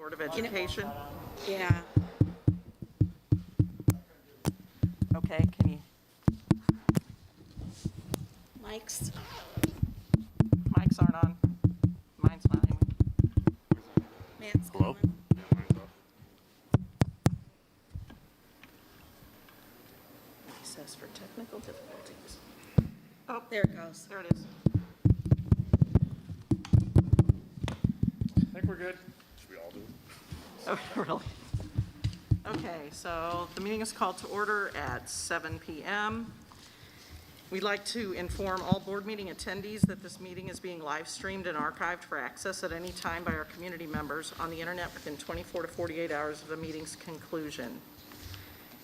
Board of Education. Yeah. Okay, can you, Mike's. mics aren't on. Mine's not anyway. Matt's Hello? coming. Recess for technical difficulties. Oh, There it goes. there it is. I think we're good. Should we all do it? Oh, really? Okay, so the meeting is called to order at 7 p.m. We'd like to inform all board meeting attendees that this meeting is being live streamed and archived for access at any time by our community members on the internet within 24 to 48 hours of the meeting's conclusion.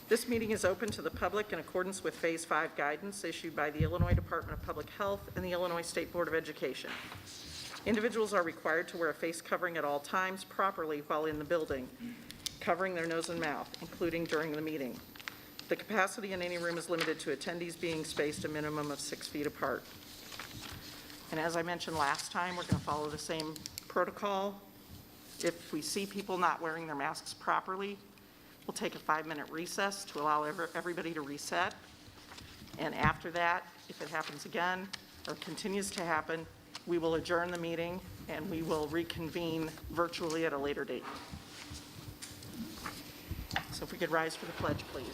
This meeting is open to the public in accordance with Phase 5 guidance issued by the Illinois Department of Public Health and the Illinois State Board of Education. Individuals are required to wear a face covering at all times properly while in the building, covering their nose and mouth, including during the meeting. The capacity in any room is limited to attendees being spaced a minimum of 6 feet apart. And as I mentioned last time, we're going to follow the same protocol. If we see people not wearing their masks properly, we'll take a 5-minute recess to allow everybody to reset. And after that, if it happens again or continues to happen, we will adjourn the meeting and we will reconvene virtually at a later date. So if we could rise for the pledge, please.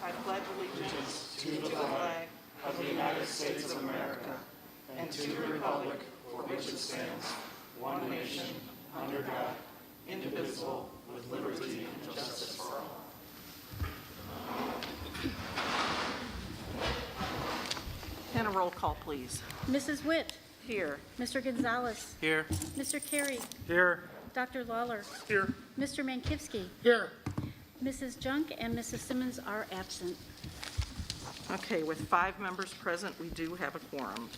I pledge allegiance to the flag of the United States of America and to the republic for which it stands, one nation, under God, indivisible, with liberty and justice for all. And a roll call, please. Mrs. Witt, Here. Mr. Gonzalez, Here. Mr. Carey, Here. Dr. Lawler, Here. Mr. Mankivsky, Here. Mrs. Junk, and Mrs. Simmons are absent. Okay, with 5 members present, we do have a quorum.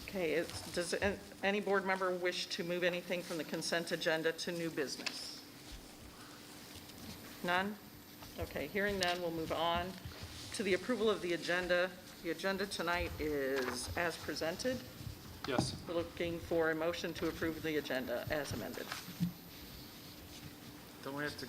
Okay, does any board member wish to move anything from the consent agenda to new business? None? Okay, hearing none, we'll move on to the approval of the agenda. The agenda tonight is as presented. Yes. We're looking for a motion to approve the agenda as amended. Don't we have to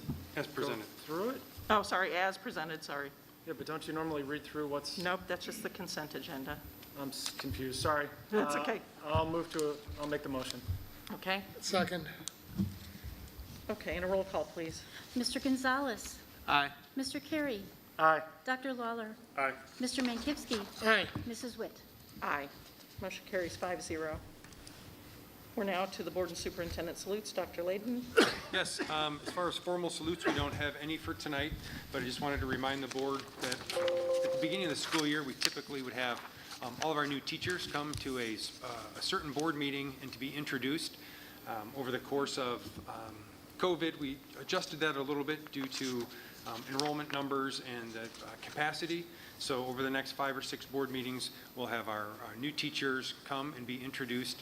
go through it? Oh, sorry, as presented, sorry. Yeah, but don't you normally read through what's... Nope, that's just the consent agenda. I'm confused, sorry. That's okay. I'll make the motion. Okay? Second. Okay, and a roll call, please. Mr. Gonzalez, Aye. Mr. Carey, Aye. Dr. Lawler, Aye. Mr. Mankivsky, Aye. Mrs. Witt. Aye. Motion carries 5-0. We're now to the board and superintendent salutes. Dr. Layden? Yes, as far as formal salutes, we don't have any for tonight, but I just wanted to remind the board that at the beginning of the school year, we typically would have all of our new teachers come to a certain board meeting and to be introduced. Over the course of COVID, we adjusted that a little bit due to enrollment numbers and capacity. So over the next 5 or 6 board meetings, we'll have our new teachers come and be introduced.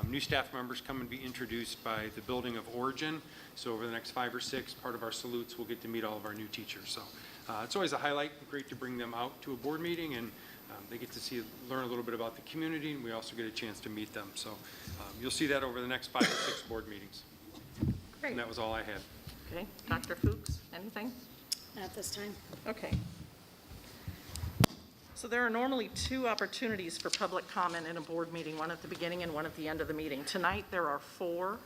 New staff members come and be introduced by the building of origin. So over the next 5 or 6, part of our salutes, we'll get to meet all of our new teachers. So it's always a highlight, great to bring them out to a board meeting, and they get to learn a little bit about the community, and we also get a chance to meet them. So you'll see that over the next 5 or 6 board meetings. Great. And that was all I had. Okay. Dr. Fuchs, anything? Not this time. Okay. So there are normally 2 opportunities for public comment in a board meeting, one at the beginning and one at the end of the meeting. Tonight, there are 4.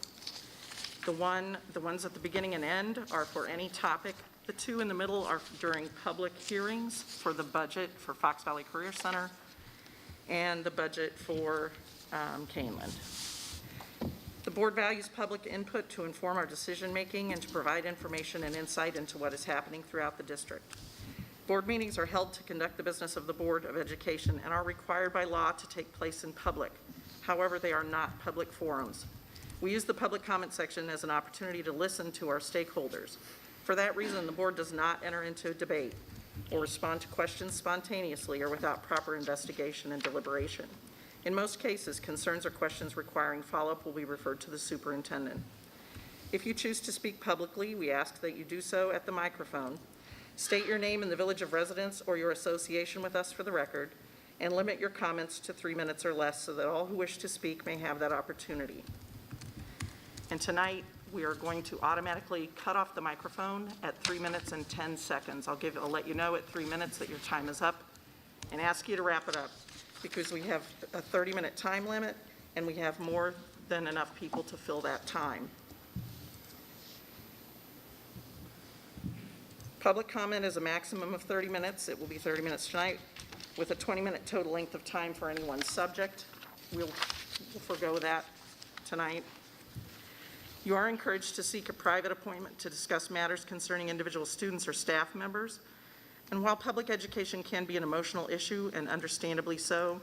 The ones at the beginning and end are for any topic. The 2 in the middle are during public hearings for the budget for Fox Valley Career Center and the budget for Kaneland. The board values public input to inform our decision-making and to provide information and insight into what is happening throughout the district. Board meetings are held to conduct the business of the Board of Education and are required by law to take place in public. However, they are not public forums. We use the public comment section as an opportunity to listen to our stakeholders. For that reason, the board does not enter into a debate or respond to questions spontaneously or without proper investigation and deliberation. In most cases, concerns or questions requiring follow-up will be referred to the superintendent. If you choose to speak publicly, we ask that you do so at the microphone. State your name and the village of residence or your association with us for the record, and limit your comments to 3 minutes or less so that all who wish to speak may have that opportunity. And tonight, we are going to automatically cut off the microphone at 3 minutes and 10 seconds. I'll let you know at 3 minutes that your time is up and ask you to wrap it up because we have a 30-minute time limit and we have more than enough people to fill that time. Public comment is a maximum of 30 minutes. It will be 30 minutes tonight with a 20-minute total length of time for any one subject. We'll forgo that tonight. You are encouraged to seek a private appointment to discuss matters concerning individual students or staff members. And while public education can be an emotional issue, and understandably so,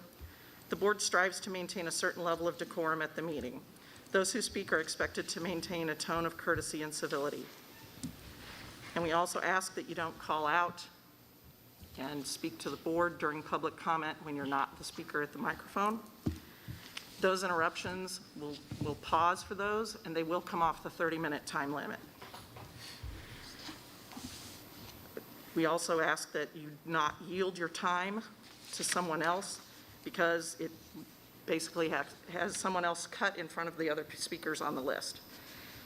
the board strives to maintain a certain level of decorum at the meeting. Those who speak are expected to maintain a tone of courtesy and civility. And we also ask that you don't call out and speak to the board during public comment when you're not the speaker at the microphone. Those interruptions, we'll pause for those, and they will come off the 30-minute time limit. We also ask that you not yield your time to someone else because it basically has someone else cut in front of the other speakers on the list.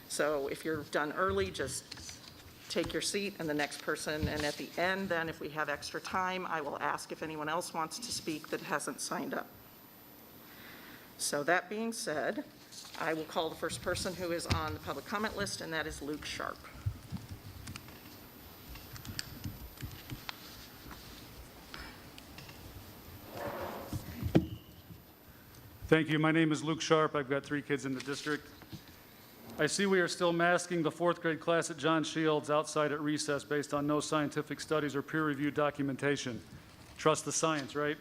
So if you're done early, just take your seat and the next person, and at the end then if we have extra time, I will ask if anyone else wants to speak that hasn't signed up. So that being said, I will call the first person who is on the public comment list, and that is Luke Sharp. Thank you. My name is Luke Sharp. I've got 3 kids in the district. I see we are still masking the 4th grade class at John Shields outside at recess based on no scientific studies or peer-reviewed documentation. Trust the science, right?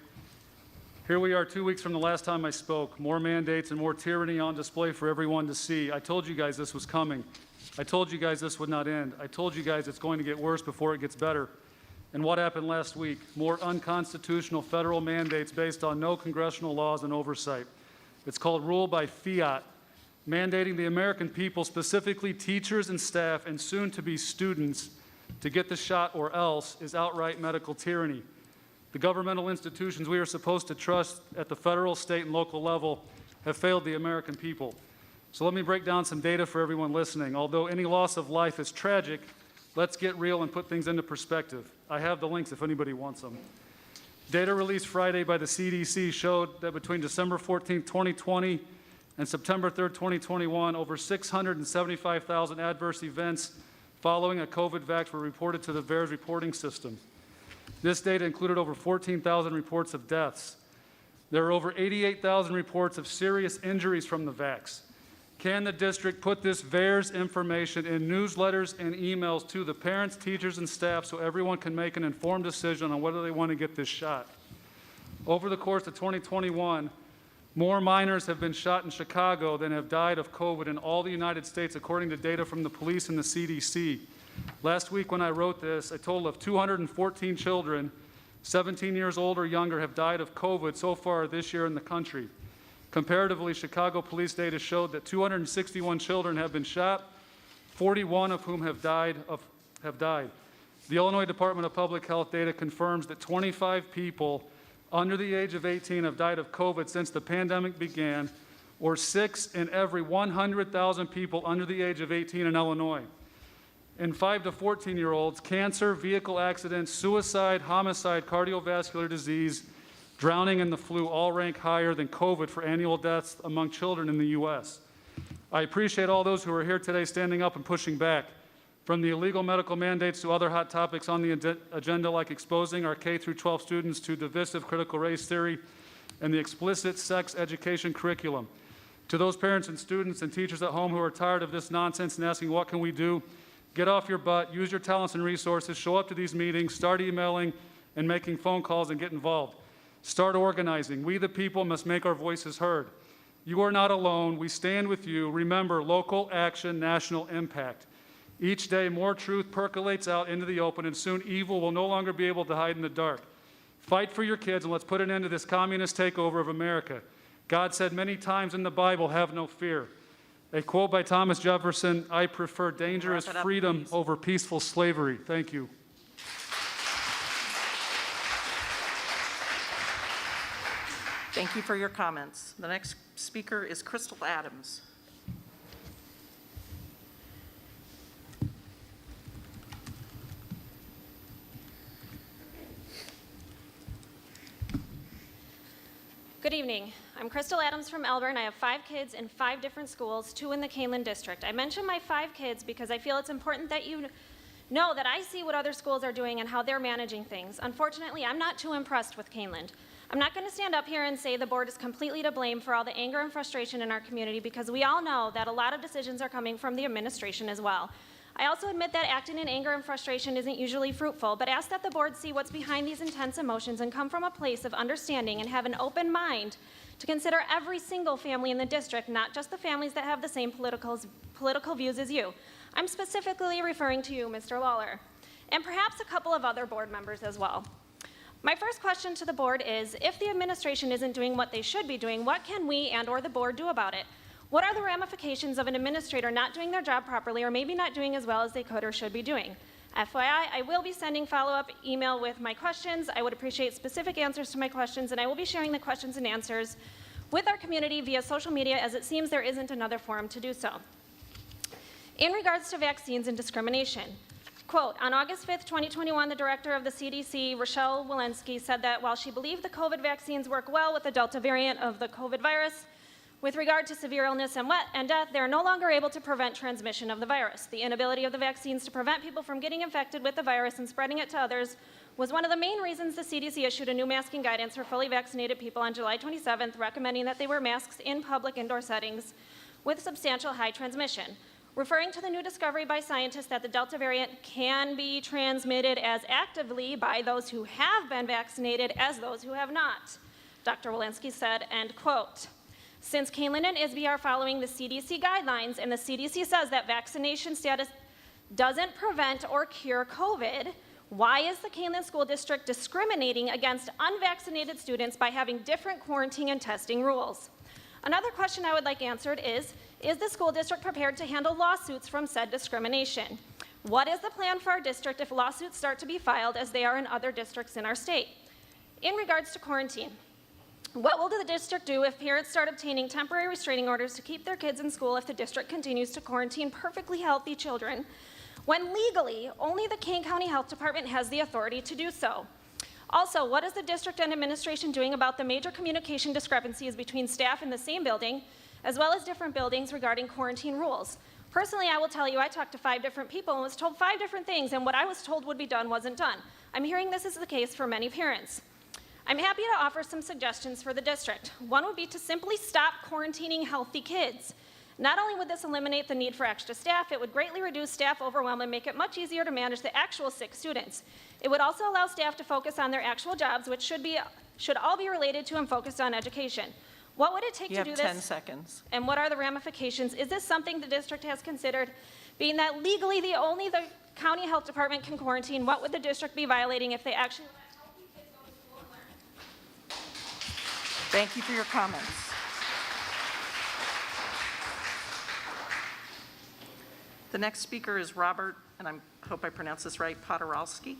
Here we are 2 weeks from the last time I spoke. More mandates and more tyranny on display for everyone to see. I told you guys this was coming. I told you guys this would not end. I told you guys it's going to get worse before it gets better. And what happened last week? More unconstitutional federal mandates based on no congressional laws and oversight. It's called rule by fiat, mandating the American people, specifically teachers and staff and soon to be students, to get the shot or else is outright medical tyranny. The governmental institutions we are supposed to trust at the federal, state, and local level have failed the American people. So let me break down some data for everyone listening. Although any loss of life is tragic, let's get real and put things into perspective. I have the links if anybody wants them. Data released Friday by the CDC showed that between December 14, 2020 and September 3, 2021, over 675,000 adverse events following a COVID vax were reported to the VAERS reporting system. This data included over 14,000 reports of deaths. There are over 88,000 reports of serious injuries from the vax. Can the district put this VAERS information in newsletters and emails to the parents, teachers, and staff so everyone can make an informed decision on whether they want to get this shot? Over the course of 2021, more minors have been shot in Chicago than have died of COVID in all the United States, according to data from the police and the CDC. Last week when I wrote this, a total of 214 children, 17 years old or younger, have died of COVID so far this year in the country. Comparatively, Chicago police data showed that 261 children have been shot, 41 of whom have died. The Illinois Department of Public Health data confirms that 25 people under the age of 18 have died of COVID since the pandemic began, or 6 in every 100,000 people under the age of 18 in Illinois. In 5 to 14-year-olds, cancer, vehicle accidents, suicide, homicide, cardiovascular disease, drowning, and the flu all rank higher than COVID for annual deaths among children in the U.S. I appreciate all those who are here today standing up and pushing back. From the illegal medical mandates to other hot topics on the agenda, like exposing our K-12 students to divisive critical race theory and the explicit sex education curriculum. To those parents and students and teachers at home who are tired of this nonsense and asking, what can we do? Get off your butt, use your talents and resources, show up to these meetings, start emailing and making phone calls and get involved. Start organizing. We the people must make our voices heard. You are not alone. We stand with you. Remember, local action, national impact. Each day, more truth percolates out into the open, and soon evil will no longer be able to hide in the dark. Fight for your kids, and let's put an end to this communist takeover of America. God said many times in the Bible, have no fear. A quote by Thomas Jefferson, I prefer dangerous freedom over peaceful slavery. Thank you. Thank you for your comments. The next speaker is Crystal Adams. Good evening. I'm Crystal Adams from Elburn. I have 5 kids in 5 different schools, 2 in the Kaneland district. I mention my 5 kids because I feel it's important that you know that I see what other schools are doing and how they're managing things. Unfortunately, I'm not too impressed with Kaneland. I'm not going to stand up here and say the board is completely to blame for all the anger and frustration in our community because we all know that a lot of decisions are coming from the administration as well. I also admit that acting in anger and frustration isn't usually fruitful, but ask that the board see what's behind these intense emotions and come from a place of understanding and have an open mind to consider every single family in the district, not just the families that have the same political views as you. I'm specifically referring to you, Mr. Lawler, and perhaps a couple of other board members as well. My first question to the board is, if the administration isn't doing what they should be doing, what can we and/or the board do about it? What are the ramifications of an administrator not doing their job properly or maybe not doing as well as they could or should be doing? FYI, I will be sending follow-up email with my questions. I would appreciate specific answers to my questions, and I will be sharing the questions and answers with our community via social media, as it seems there isn't another forum to do so. In regards to vaccines and discrimination, quote, on August 5th, 2021, the director of the CDC, Rochelle Walensky, said that while she believed the COVID vaccines work well with the Delta variant of the COVID virus, with regard to severe illness and death, they are no longer able to prevent transmission of the virus. The inability of the vaccines to prevent people from getting infected with the virus and spreading it to others was one of the main reasons the CDC issued a new masking guidance for fully vaccinated people on July 27th, recommending that they wear masks in public indoor settings with substantial high transmission, referring to the new discovery by scientists that the Delta variant can be transmitted as actively by those who have been vaccinated as those who have not. Dr. Walensky said, end quote. Since Kaneland and ISB are following the CDC guidelines and the CDC says that vaccination status doesn't prevent or cure COVID, why is the Kaneland School District discriminating against unvaccinated students by having different quarantine and testing rules? Another question I would like answered is the school district prepared to handle lawsuits from said discrimination? What is the plan for our district if lawsuits start to be filed as they are in other districts in our state? In regards to quarantine, what will the district do if parents start obtaining temporary restraining orders to keep their kids in school if the district continues to quarantine perfectly healthy children, when legally only the Kane County Health Department has the authority to do so? Also, what is the district and administration doing about the major communication discrepancies between staff in the same building, as well as different buildings regarding quarantine rules? Personally, I will tell you, I talked to 5 different people and was told 5 different things, and what I was told would be done wasn't done. I'm hearing this is the case for many parents. I'm happy to offer some suggestions for the district. One would be to simply stop quarantining healthy kids. Not only would this eliminate the need for extra staff, it would greatly reduce staff overwhelm and make it much easier to manage the actual sick students. It would also allow staff to focus on their actual jobs, which should all be related to and focused on education. What would it take to do this? You have 10 seconds. And what are the ramifications? Is this something the district has considered? Being that legally only the county health department can quarantine, what would the district be violating if they actually let healthy kids go to school and learn? Thank you for your comments. The next speaker is Robert, and I hope I pronounce this right, Podorowski.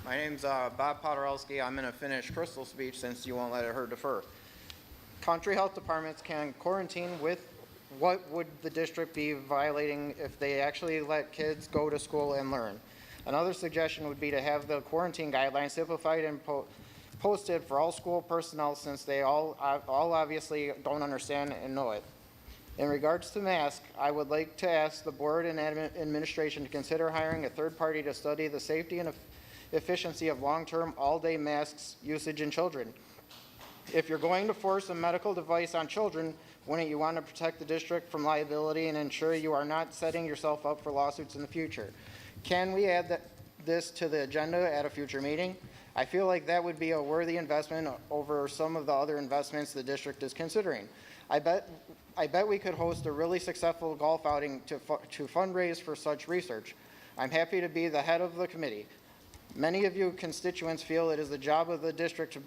My name's Bob Podorowski. I'm going to finish Crystal's speech since you won't let her defer. Country health departments can quarantine with what would the district be violating if they actually let kids go to school and learn. Another suggestion would be to have the quarantine guidelines simplified and posted for all school personnel, since they all obviously don't understand and know it. In regards to masks, I would like to ask the board and administration to consider hiring a third party to study the safety and efficiency of long-term all-day masks usage in children. If you're going to force a medical device on children, wouldn't you want to protect the district from liability and ensure you are not setting yourself up for lawsuits in the future? Can we add this to the agenda at a future meeting? I feel like that would be a worthy investment over some of the other investments the district is considering. I bet we could host a really successful golf outing to fundraise for such research. I'm happy to be the head of the committee. Many of you constituents feel it is the job of the district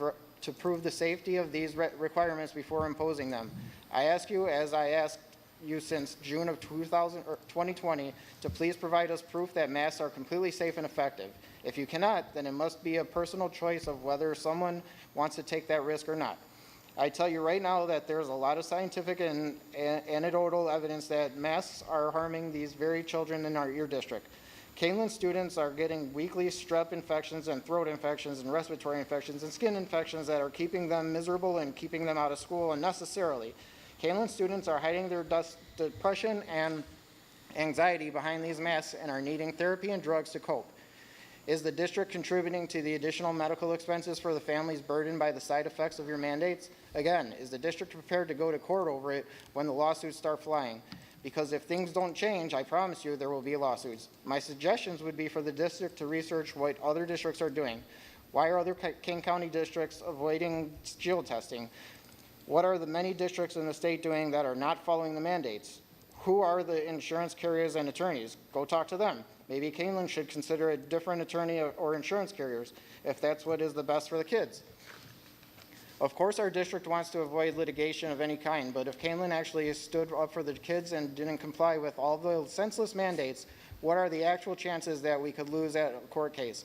to prove the safety of these requirements before imposing them. I ask you, as I asked you since June of 2020 to please provide us proof that masks are completely safe and effective. If you cannot, then it must be a personal choice of whether someone wants to take that risk or not. I tell you right now that there's a lot of scientific and anecdotal evidence that masks are harming these very children in your district. Kaneland students are getting weekly strep infections and throat infections and respiratory infections and skin infections that are keeping them miserable and keeping them out of school unnecessarily. Kaneland students are hiding their depression and anxiety behind these masks and are needing therapy and drugs to cope. Is the district contributing to the additional medical expenses for the families burdened by the side effects of your mandates? Again, is the district prepared to go to court over it when the lawsuits start flying? Because if things don't change, I promise you there will be lawsuits. My suggestions would be for the district to research what other districts are doing. Why are other Kane County districts avoiding shield testing? What are the many districts in the state doing that are not following the mandates? Who are the insurance carriers and attorneys? Go talk to them. Maybe Kaneland should consider a different attorney or insurance carriers if that's what is the best for the kids. Of course, our district wants to avoid litigation of any kind, but if Kaneland actually stood up for the kids and didn't comply with all the senseless mandates, what are the actual chances that we could lose at a court case?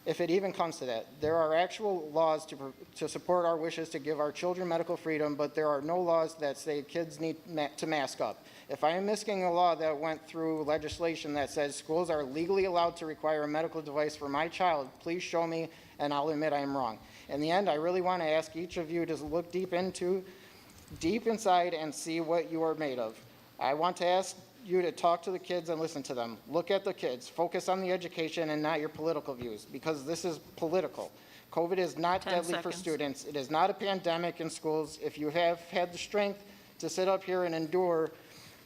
If it even comes to that, there are actual laws to support our wishes to give our children medical freedom, but there are no laws that say kids need to mask up. If I am missing a law that went through legislation that says schools are legally allowed to require a medical device for my child, please show me and I'll admit I am wrong. In the end, I really want to ask each of you to look deep inside and see what you are made of. I want to ask you to talk to the kids and listen to them. Look at the kids. Focus on the education and not your political views, because this is political. COVID is not 10 deadly for seconds. students. It is not a pandemic in schools. If you have had the strength to sit up here and endure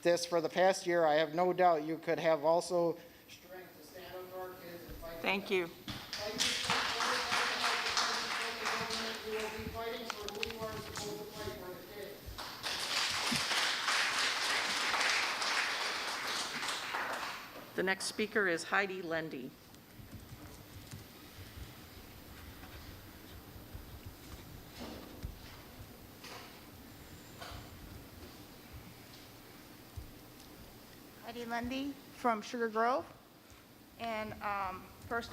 this for the past year, I have no doubt you could have also strength to stand up for our kids and fight. Thank you. You will be fighting for who you are supposed to fight for, the kids. The next speaker is Heidi Lendy. Heidi Lundy from Sugar Grove. And first,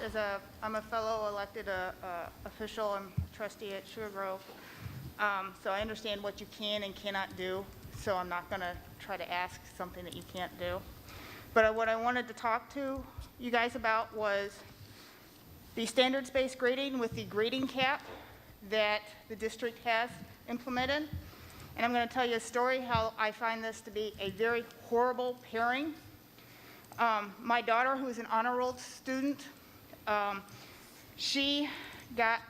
I'm a fellow elected official and trustee at Sugar Grove. So I understand what you can and cannot do. So I'm not going to try to ask something that you can't do. But what I wanted to talk to you guys about was the standards-based grading with the grading cap that the district has implemented. And I'm going to tell you a story how I find this to be a very horrible pairing. My daughter, who's an honor roll student, she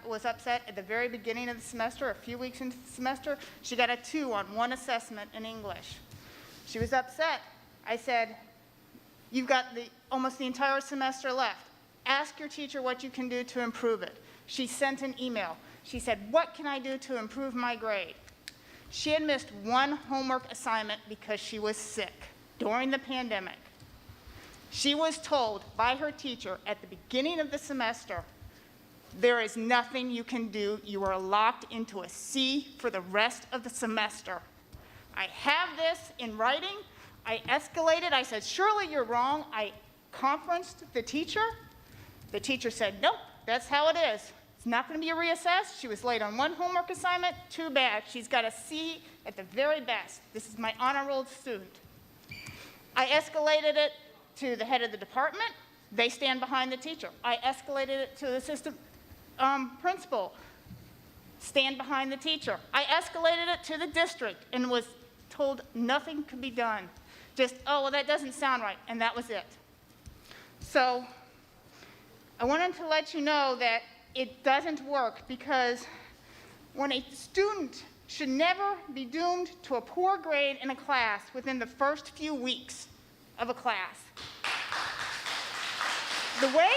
was upset at the very beginning of the semester, a few weeks into the semester. She got a 2 on one assessment in English. She was upset. I said, you've got almost the entire semester left. Ask your teacher what you can do to improve it. She sent an email. She said, what can I do to improve my grade? She had missed one homework assignment because she was sick during the pandemic. She was told by her teacher at the beginning of the semester, there is nothing you can do. You are locked into a C for the rest of the semester. I have this in writing. I escalated. I said, surely you're wrong. I conferenced the teacher. The teacher said, nope, that's how it is. It's not going to be reassessed. She was late on one homework assignment. Too bad. She's got a C at the very best. This is my honor roll student. I escalated it to the head of the department. They stand behind the teacher. I escalated it to the assistant principal. Stand behind the teacher. I escalated it to the district and was told nothing could be done. Just, oh, well, that doesn't sound right, and that was it. So I wanted to let you know that it doesn't work, because when a student should never be doomed to a poor grade in a class within the first few weeks of a class. The way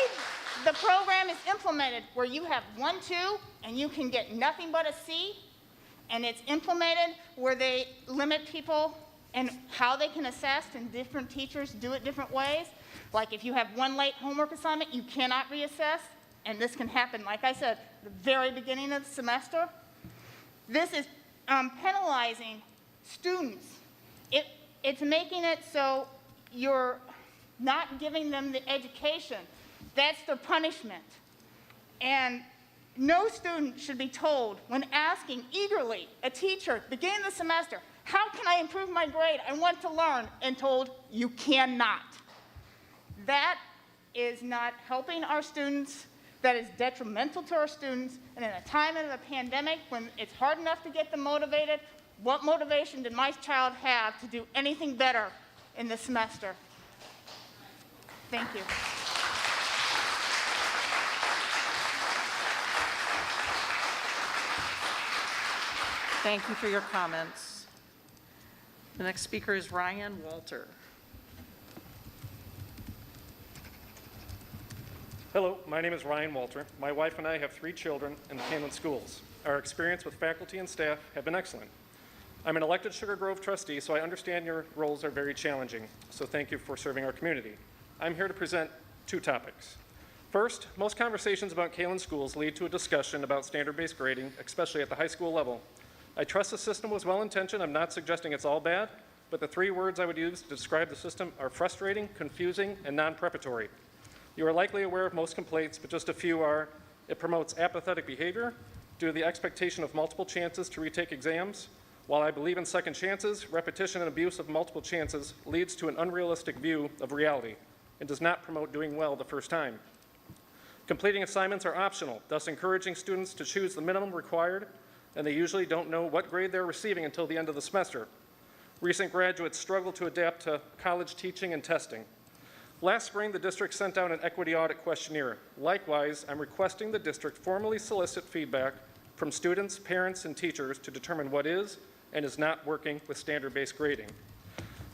the program is implemented, where you have 1, 2, and you can get nothing but a C, and it's implemented where they limit people and how they can assess, and different teachers do it different ways. Like if you have one late homework assignment, you cannot reassess, and this can happen, like I said, the very beginning of the semester. This is penalizing students. it's making it so you're not giving them the education. That's their punishment. And no student should be told when asking eagerly a teacher at the beginning of the semester, how can I improve my grade? I want to learn, and told, you cannot. That is not helping our students. That is detrimental to our students. And in a time of a pandemic when it's hard enough to get them motivated, what motivation did my child have to do anything better in this semester? Thank you. Thank you for your comments. The next speaker is Ryan Walter. Hello, my name is Ryan Walter. My wife and I have 3 children in the Kaneland schools. Our experience with faculty and staff have been excellent. I'm an elected Sugar Grove trustee, so I understand your roles are very challenging, so thank you for serving our community. I'm here to present 2 topics. First, most conversations about Kaneland schools lead to a discussion about standard-based grading, especially at the high school level. I trust the system was well-intentioned. I'm not suggesting it's all bad, but the 3 words I would use to describe the system are frustrating, confusing, and non-preparatory. You are likely aware of most complaints, but just a few are: it promotes apathetic behavior due to the expectation of multiple chances to retake exams. While I believe in second chances, repetition and abuse of multiple chances leads to an unrealistic view of reality and does not promote doing well the first time. Completing assignments are optional, thus encouraging students to choose the minimum required, and they usually don't know what grade they're receiving until the end of the semester. Recent graduates struggle to adapt to college teaching and testing. Last spring, the district sent out an equity audit questionnaire. Likewise, I'm requesting the district formally solicit feedback from students, parents, and teachers to determine what is and is not working with standard-based grading.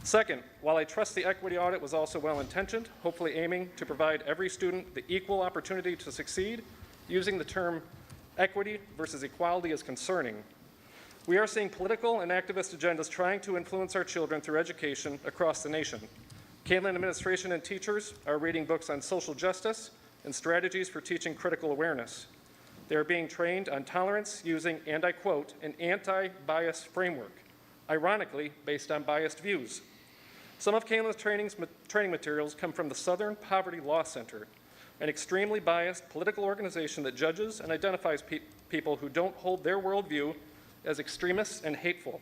Second, while I trust the equity audit was also well-intentioned, hopefully aiming to provide every student the equal opportunity to succeed, using the term equity versus equality is concerning. We are seeing political and activist agendas trying to influence our children through education across the nation. Kaneland administration and teachers are reading books on social justice and strategies for teaching critical awareness. They are being trained on tolerance using, and I quote, an anti-bias framework, ironically based on biased views. Some of Kaneland's training materials come from the Southern Poverty Law Center, an extremely biased political organization that judges and identifies people who don't hold their worldview as extremists and hateful.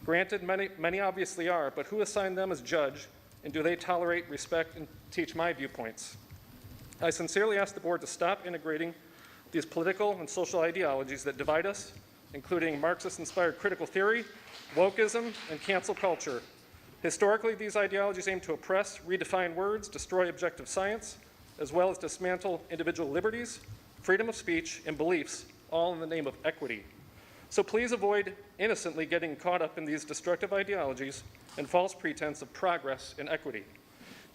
Granted, many obviously are, but who assigned them as judge, and do they tolerate, respect, and teach my viewpoints? I sincerely ask the board to stop integrating these political and social ideologies that divide us, including Marxist-inspired critical theory, wokeism, and cancel culture. Historically, these ideologies aim to oppress, redefine words, destroy objective science, as well as dismantle individual liberties, freedom of speech, and beliefs, all in the name of equity. So please avoid innocently getting caught up in these destructive ideologies and false pretense of progress and equity.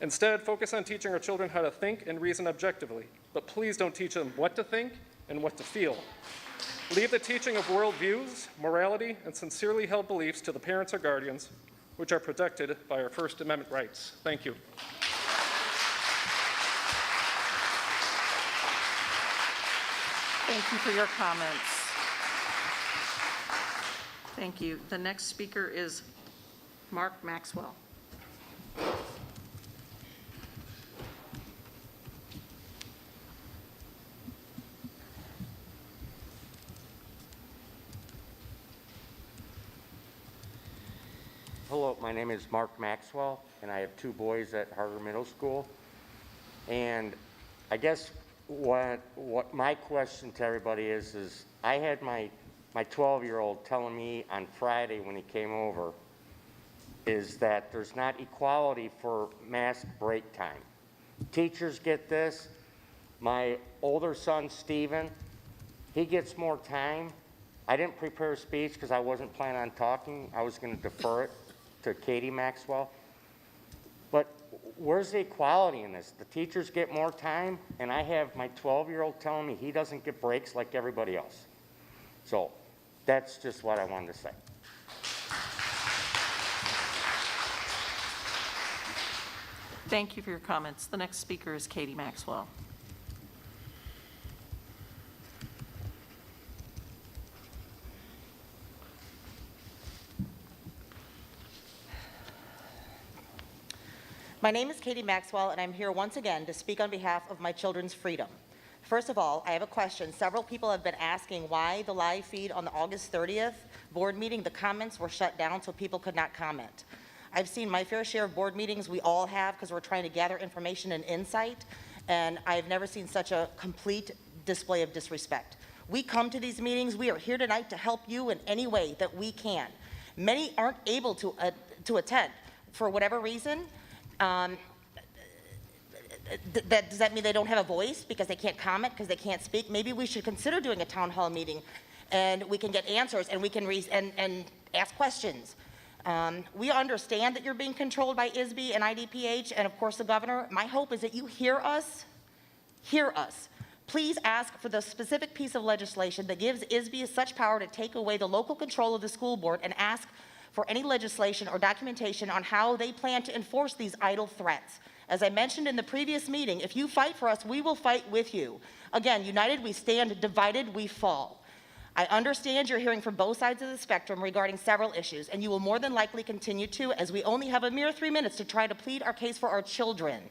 Instead, focus on teaching our children how to think and reason objectively, but please don't teach them what to think and what to feel. Leave the teaching of worldviews, morality, and sincerely held beliefs to the parents or guardians, which are protected by our First Amendment rights. Thank you. Thank you for your comments. Thank you. The next speaker is Mark Maxwell. Hello, my name is Mark Maxwell, and I have 2 boys at Harder Middle School. And I guess what my question to everybody is I had my 12-year-old telling me on Friday when he came over is that there's not equality for mask break time. Teachers get this. My older son, Steven, he gets more time. I didn't prepare a speech because I wasn't planning on talking. I was going to defer it to Katie Maxwell. But where's the equality in this? The teachers get more time, and I have my 12-year-old telling me he doesn't get breaks like everybody else. So that's just what I wanted to say. Thank you for your comments. The next speaker is Katie Maxwell. My name is Katie Maxwell, and I'm here once again to speak on behalf of my children's freedom. First of all, I have a question. Several people have been asking why the live feed on the August 30th board meeting, the comments were shut down so people could not comment. I've seen my fair share of board meetings, we all have, because we're trying to gather information and insight, and I've never seen such a complete display of disrespect. We come to these meetings, we are here tonight to help you in any way that we can. Many aren't able to attend for whatever reason. Does that mean they don't have a voice because they can't comment, because they can't speak? Maybe we should consider doing a town hall meeting and we can get answers and we can and ask questions. We understand that you're being controlled by ISB and IDPH and of course the governor. My hope is that you hear us. Hear us. Please ask for the specific piece of legislation that gives ISB such power to take away the local control of the school board and ask for any legislation or documentation on how they plan to enforce these idle threats. As I mentioned in the previous meeting, if you fight for us, we will fight with you. Again, united we stand, divided we fall. I understand you're hearing from both sides of the spectrum regarding several issues, and you will more than likely continue to, as we only have a mere 3 minutes to try to plead our case for our children.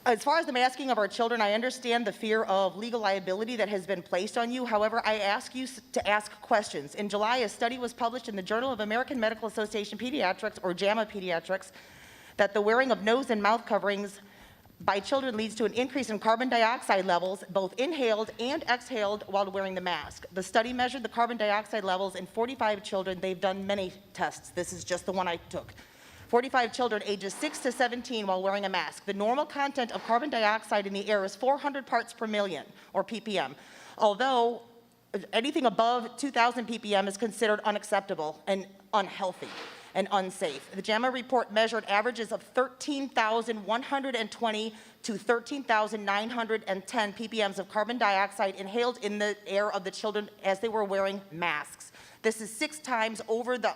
As far as the masking of our children, I understand the fear of legal liability that has been placed on you. However, I ask you to ask questions. In July, a study was published in the Journal of American Medical Association Pediatrics, or JAMA Pediatrics, that the wearing of nose and mouth coverings by children leads to an increase in carbon dioxide levels, both inhaled and exhaled, while wearing the mask. The study measured the carbon dioxide levels in 45 children. They've done many tests. This is just the one I took. 45 children ages 6 to 17 while wearing a mask. The normal content of carbon dioxide in the air is 400 parts per million, or ppm. Although anything above 2,000 ppm is considered unacceptable and unhealthy and unsafe. The JAMA report measured averages of 13,120 to 13,910 ppms of carbon dioxide inhaled in the air of the children as they were wearing masks. This is 6 times over the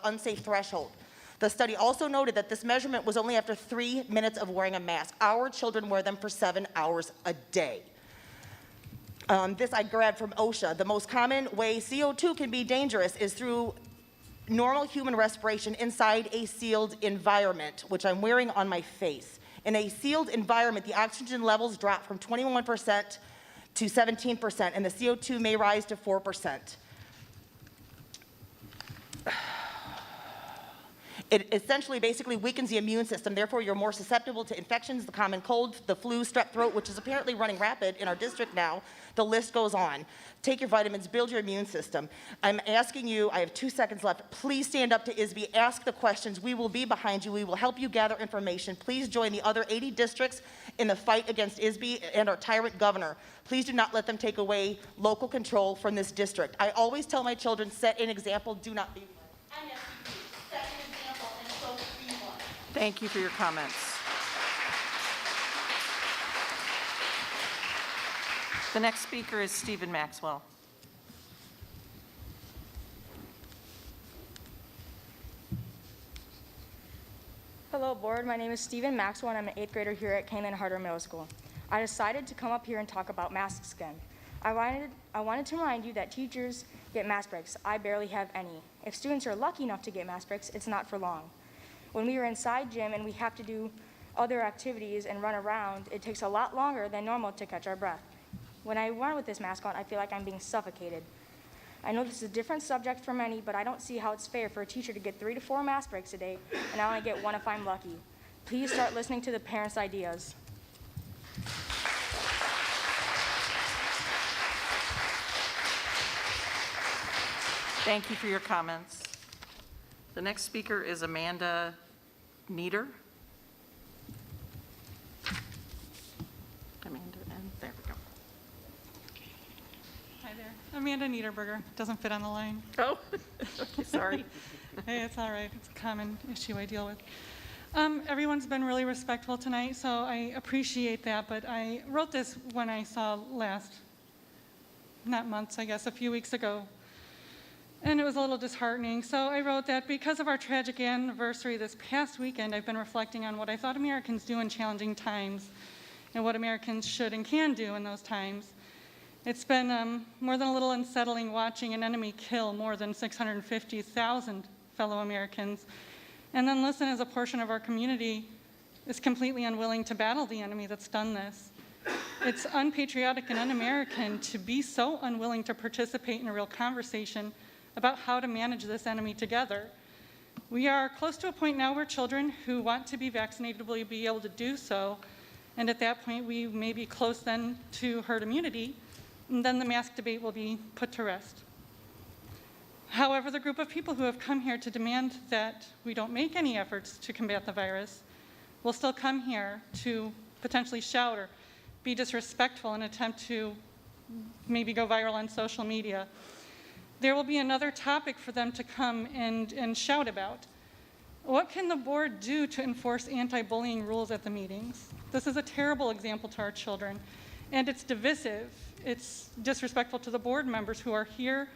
unsafe threshold. The study also noted that this measurement was only after 3 minutes of wearing a mask. Our children wear them for 7 hours a day. This I grabbed from OSHA. The most common way CO2 can be dangerous is through normal human respiration inside a sealed environment, which I'm wearing on my face. In a sealed environment, the oxygen levels drop from 21% to 17%, and the CO2 may rise to 4%. It essentially basically weakens the immune system. Therefore, you're more susceptible to infections, the common cold, the flu, strep throat, which is apparently running rapid in our district now. The list goes on. Take your vitamins, build your immune system. I'm asking you, I have 2 seconds left, please stand up to ISB, ask the questions. We will be behind you. We will help you gather information. Please join the other 80 districts in the fight against ISB and our tyrant governor. Please do not let them take away local control from this district. I always tell my children, set an example, do not be one. I'm asking you, set an example and so be one. Thank you for your comments. The next speaker is Stephen Maxwell. Hello, board. My name is Stephen Maxwell, and I'm an 8th grader here at Kaneland Middle School. I decided to come up here and talk about masks again. I wanted to remind you that teachers get mask breaks. I barely have any. If students are lucky enough to get mask breaks, it's not for long. When we are inside gym and we have to do other activities and run around, it takes a lot longer than normal to catch our breath. When I run with this mask on, I feel like I'm being suffocated. I know this is a different subject for many, but I don't see how it's fair for a teacher to get 3 to 4 mask breaks a day, and I only get 1 if I'm lucky. Please start listening to the parents' ideas. Thank you for your comments. The next speaker is Amanda Nieder. Amanda, and there we go. Hi there. Amanda Niederberger. Doesn't fit on the line. Oh, okay, sorry. Hey, it's all right. It's a common issue I deal with. Everyone's been really respectful tonight, so I appreciate that, but I wrote this when I saw not months, I guess, a few weeks ago, and it was a little disheartening. So I wrote that because of our tragic anniversary this past weekend, I've been reflecting on what I thought Americans do in challenging times and what Americans should and can do in those times. It's been more than a little unsettling watching an enemy kill more than 650,000 fellow Americans and then listen as a portion of our community is completely unwilling to battle the enemy that's done this. It's unpatriotic and un-American to be so unwilling to participate in a real conversation about how to manage this enemy together. We are close to a point now where children who want to be vaccinated will be able to do so, and at that point we may be close then to herd immunity, and then the mask debate will be put to rest. However, the group of people who have come here to demand that we don't make any efforts to combat the virus will still come here to potentially shout or be disrespectful and attempt to maybe go viral on social media. There will be another topic for them to come and shout about. What can the board do to enforce anti-bullying rules at the meetings? This is a terrible example to our children, and it's divisive. It's disrespectful to the board members who are here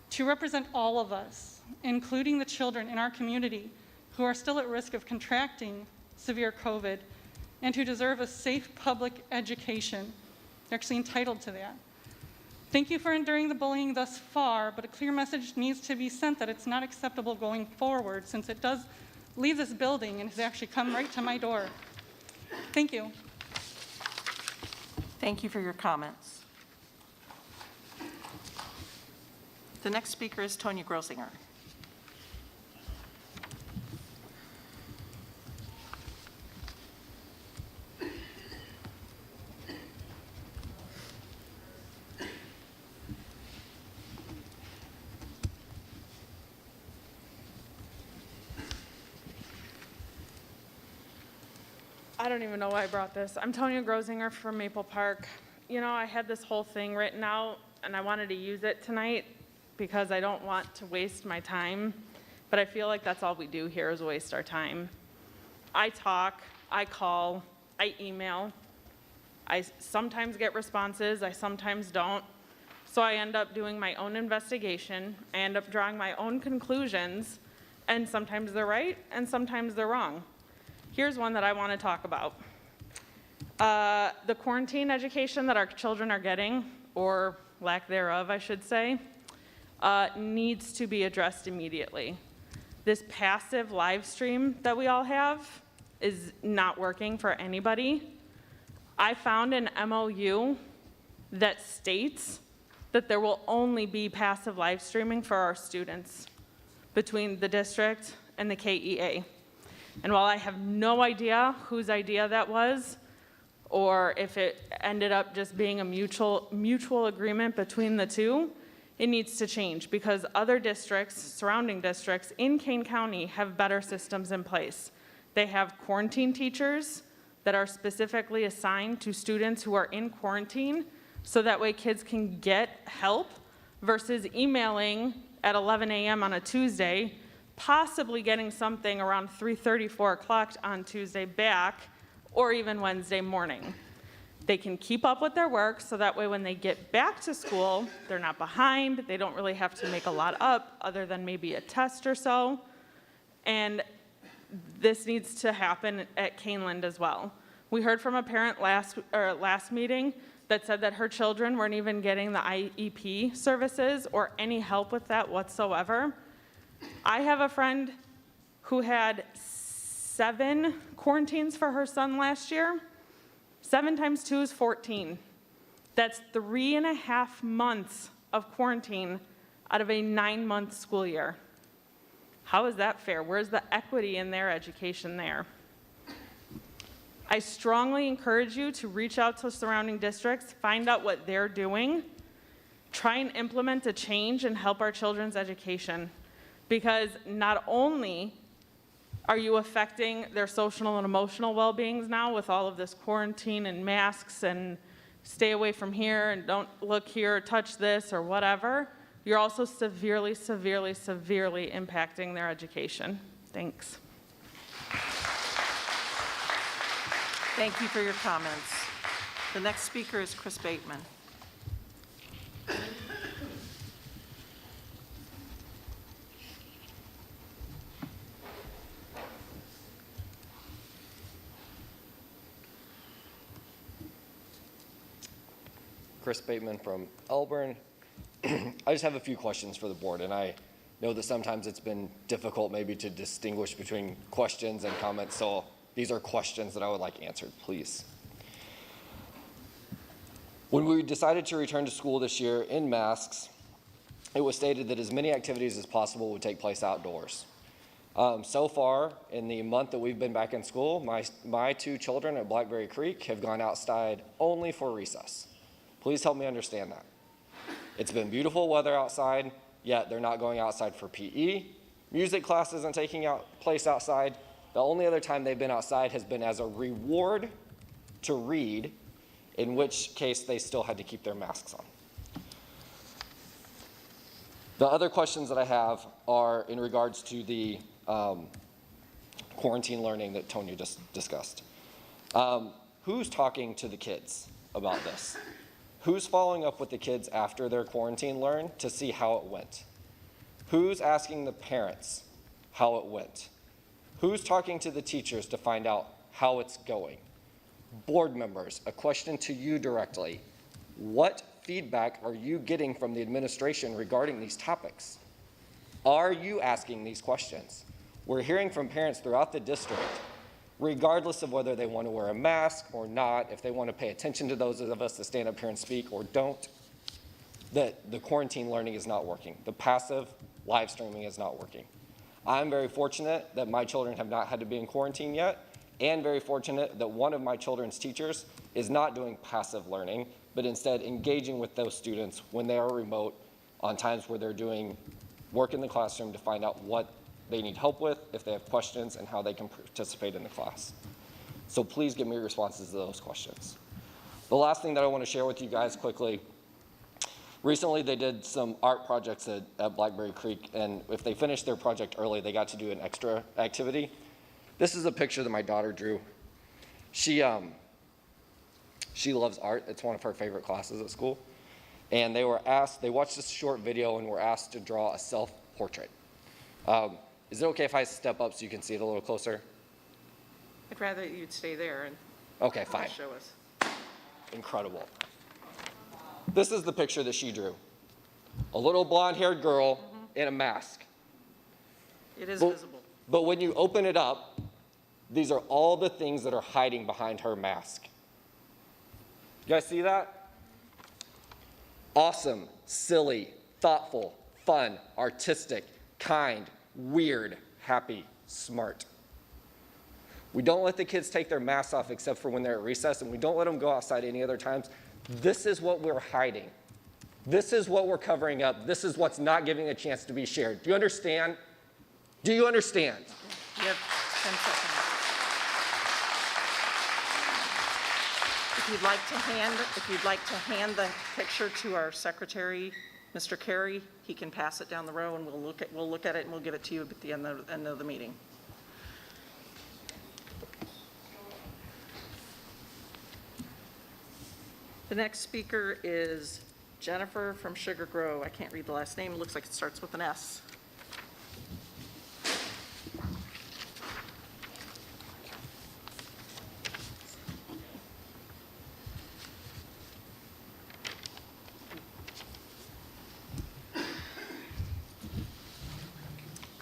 to represent all of us, including the children in our community who are still at risk of contracting severe COVID and who deserve a safe public education. They're actually entitled to that. Thank you for enduring the bullying thus far, but a clear message needs to be sent that it's not acceptable going forward, since it does leave this building and has actually come right to my door. Thank you. Thank you for your comments. The next speaker is Tonya Grossinger. I don't even know why I brought this. I'm Tonya Grossinger from Maple Park. You know, I had this whole thing written out, and I wanted to use it tonight because I don't want to waste my time, but I feel like that's all we do here is waste our time. I talk, I call, I email. I sometimes get responses, I sometimes don't. So I end up doing my own investigation, I end up drawing my own conclusions, and sometimes they're right, and sometimes they're wrong. Here's one that I want to talk about. The quarantine education that our children are getting, or lack thereof, I should say, needs to be addressed immediately. This passive live stream that we all have is not working for anybody. I found an MOU that states that there will only be passive live streaming for our students between the district and the KEA. And while I have no idea whose idea that was, or if it ended up just being a mutual agreement between the two, it needs to change because other districts, surrounding districts in Kane County have better systems in place. They have quarantine teachers that are specifically assigned to students who are in quarantine so that way kids can get help versus emailing at 11 a.m. on a Tuesday, possibly getting something around 3:30, 4 o'clock on Tuesday back, or even Wednesday morning. They can keep up with their work so that way when they get back to school, they're not behind, they don't really have to make a lot up other than maybe a test or so. And this needs to happen at Kaneland as well. We heard from a parent last meeting that said that her children weren't even getting the IEP services or any help with that whatsoever. I have a friend who had 7 quarantines for her son last year. 7 times 2 is 14. That's 3.5 months of quarantine out of a 9-month school year. How is that fair? Where's the equity in their education there? I strongly encourage you to reach out to surrounding districts, find out what they're doing, try and implement a change and help our children's education. Because not only are you affecting their social and emotional well-beings now with all of this quarantine and masks and stay away from here and don't look here or touch this or whatever, you're also severely, severely, severely impacting their education. Thanks. Thank you for your comments. The next speaker is Chris Bateman. Chris Bateman from Elburn. I just have a few questions for the board, and I know that sometimes it's been difficult maybe to distinguish between questions and comments, so these are questions that I would like answered, please. When we decided to return to school this year in masks, it was stated that as many activities as possible would take place outdoors. So far, in the month that we've been back in school, my two children at Blackberry Creek have gone outside only for recess. Please help me understand that. It's been beautiful weather outside, yet they're not going outside for PE. Music class isn't taking place outside. The only other time they've been outside has been as a reward to read, in which case they still had to keep their masks on. The other questions that I have are in regards to the quarantine learning that Tonya just discussed. Who's talking to the kids about this? Who's following up with the kids after their quarantine learn to see how it went? Who's asking the parents how it went? Who's talking to the teachers to find out how it's going? Board members, a question to you directly. What feedback are you getting from the administration regarding these topics? Are you asking these questions? We're hearing from parents throughout the district, regardless of whether they want to wear a mask or not, if they want to pay attention to those of us that stand up here and speak or don't, that the quarantine learning is not working. The passive live streaming is not working. I'm very fortunate that my children have not had to be in quarantine yet, and very fortunate that one of my children's teachers is not doing passive learning, but instead engaging with those students when they are remote on times where they're doing work in the classroom to find out what they need help with, if they have questions, and how they can participate in the class. So please give me responses to those questions. The last thing that I want to share with you guys quickly, recently they did some art projects at Blackberry Creek, and if they finished their project early, they got to do an extra activity. This is a picture that my daughter drew. She loves art. It's one of her favorite classes at school. And they watched this short video and were asked to draw a self-portrait. Is it okay if I step up so you can see it a little closer? I'd rather you'd stay there and Okay, fine. show us. Incredible. This is the picture that she drew. A little blonde-haired girl in a mask. It is visible. But when you open it up, these are all the things that are hiding behind her mask. You guys see that? Awesome, silly, thoughtful, fun, artistic, kind, weird, happy, smart. We don't let the kids take their masks off except for when they're at recess, and we don't let them go outside any other times. This is what we're hiding. This is what we're covering up. This is what's not giving a chance to be shared. Do you understand? Do you understand? You have 10 seconds. If you'd like to hand the picture to our secretary, Mr. Carey, he can pass it down the row and we'll look at it and we'll give it to you at the end of the meeting. The next speaker is Jennifer from Sugar Grove. I can't read the last name. It looks like it starts with an S.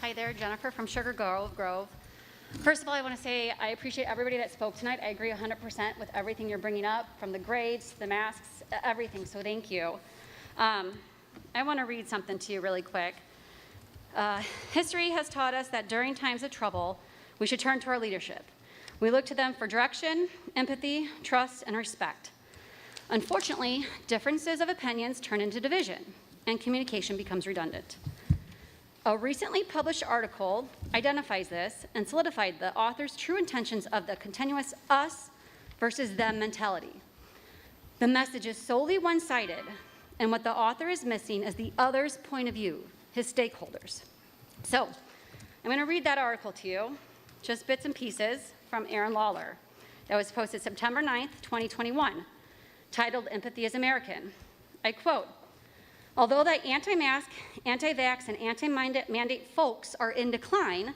Hi there, Jennifer from Sugar Grove. First of all, I want to say I appreciate everybody that spoke tonight. I agree 100% with everything you're bringing up, from the grades to the masks, everything, so thank you. I want to read something to you really quick. History has taught us that during times of trouble, we should turn to our leadership. We look to them for direction, empathy, trust, and respect. Unfortunately, differences of opinions turn into division, and communication becomes redundant. A recently published article identifies this and solidified the author's true intentions of the continuous us versus them mentality. The message is solely one-sided, and what the author is missing is the other's point of view, his stakeholders. So, I'm going to read that article to you, just bits and pieces from Aaron Lawler, that was posted September 9th, 2021, titled Empathy is American. I quote, "Although the anti-mask, anti-vax, and anti-mandate folks are in decline,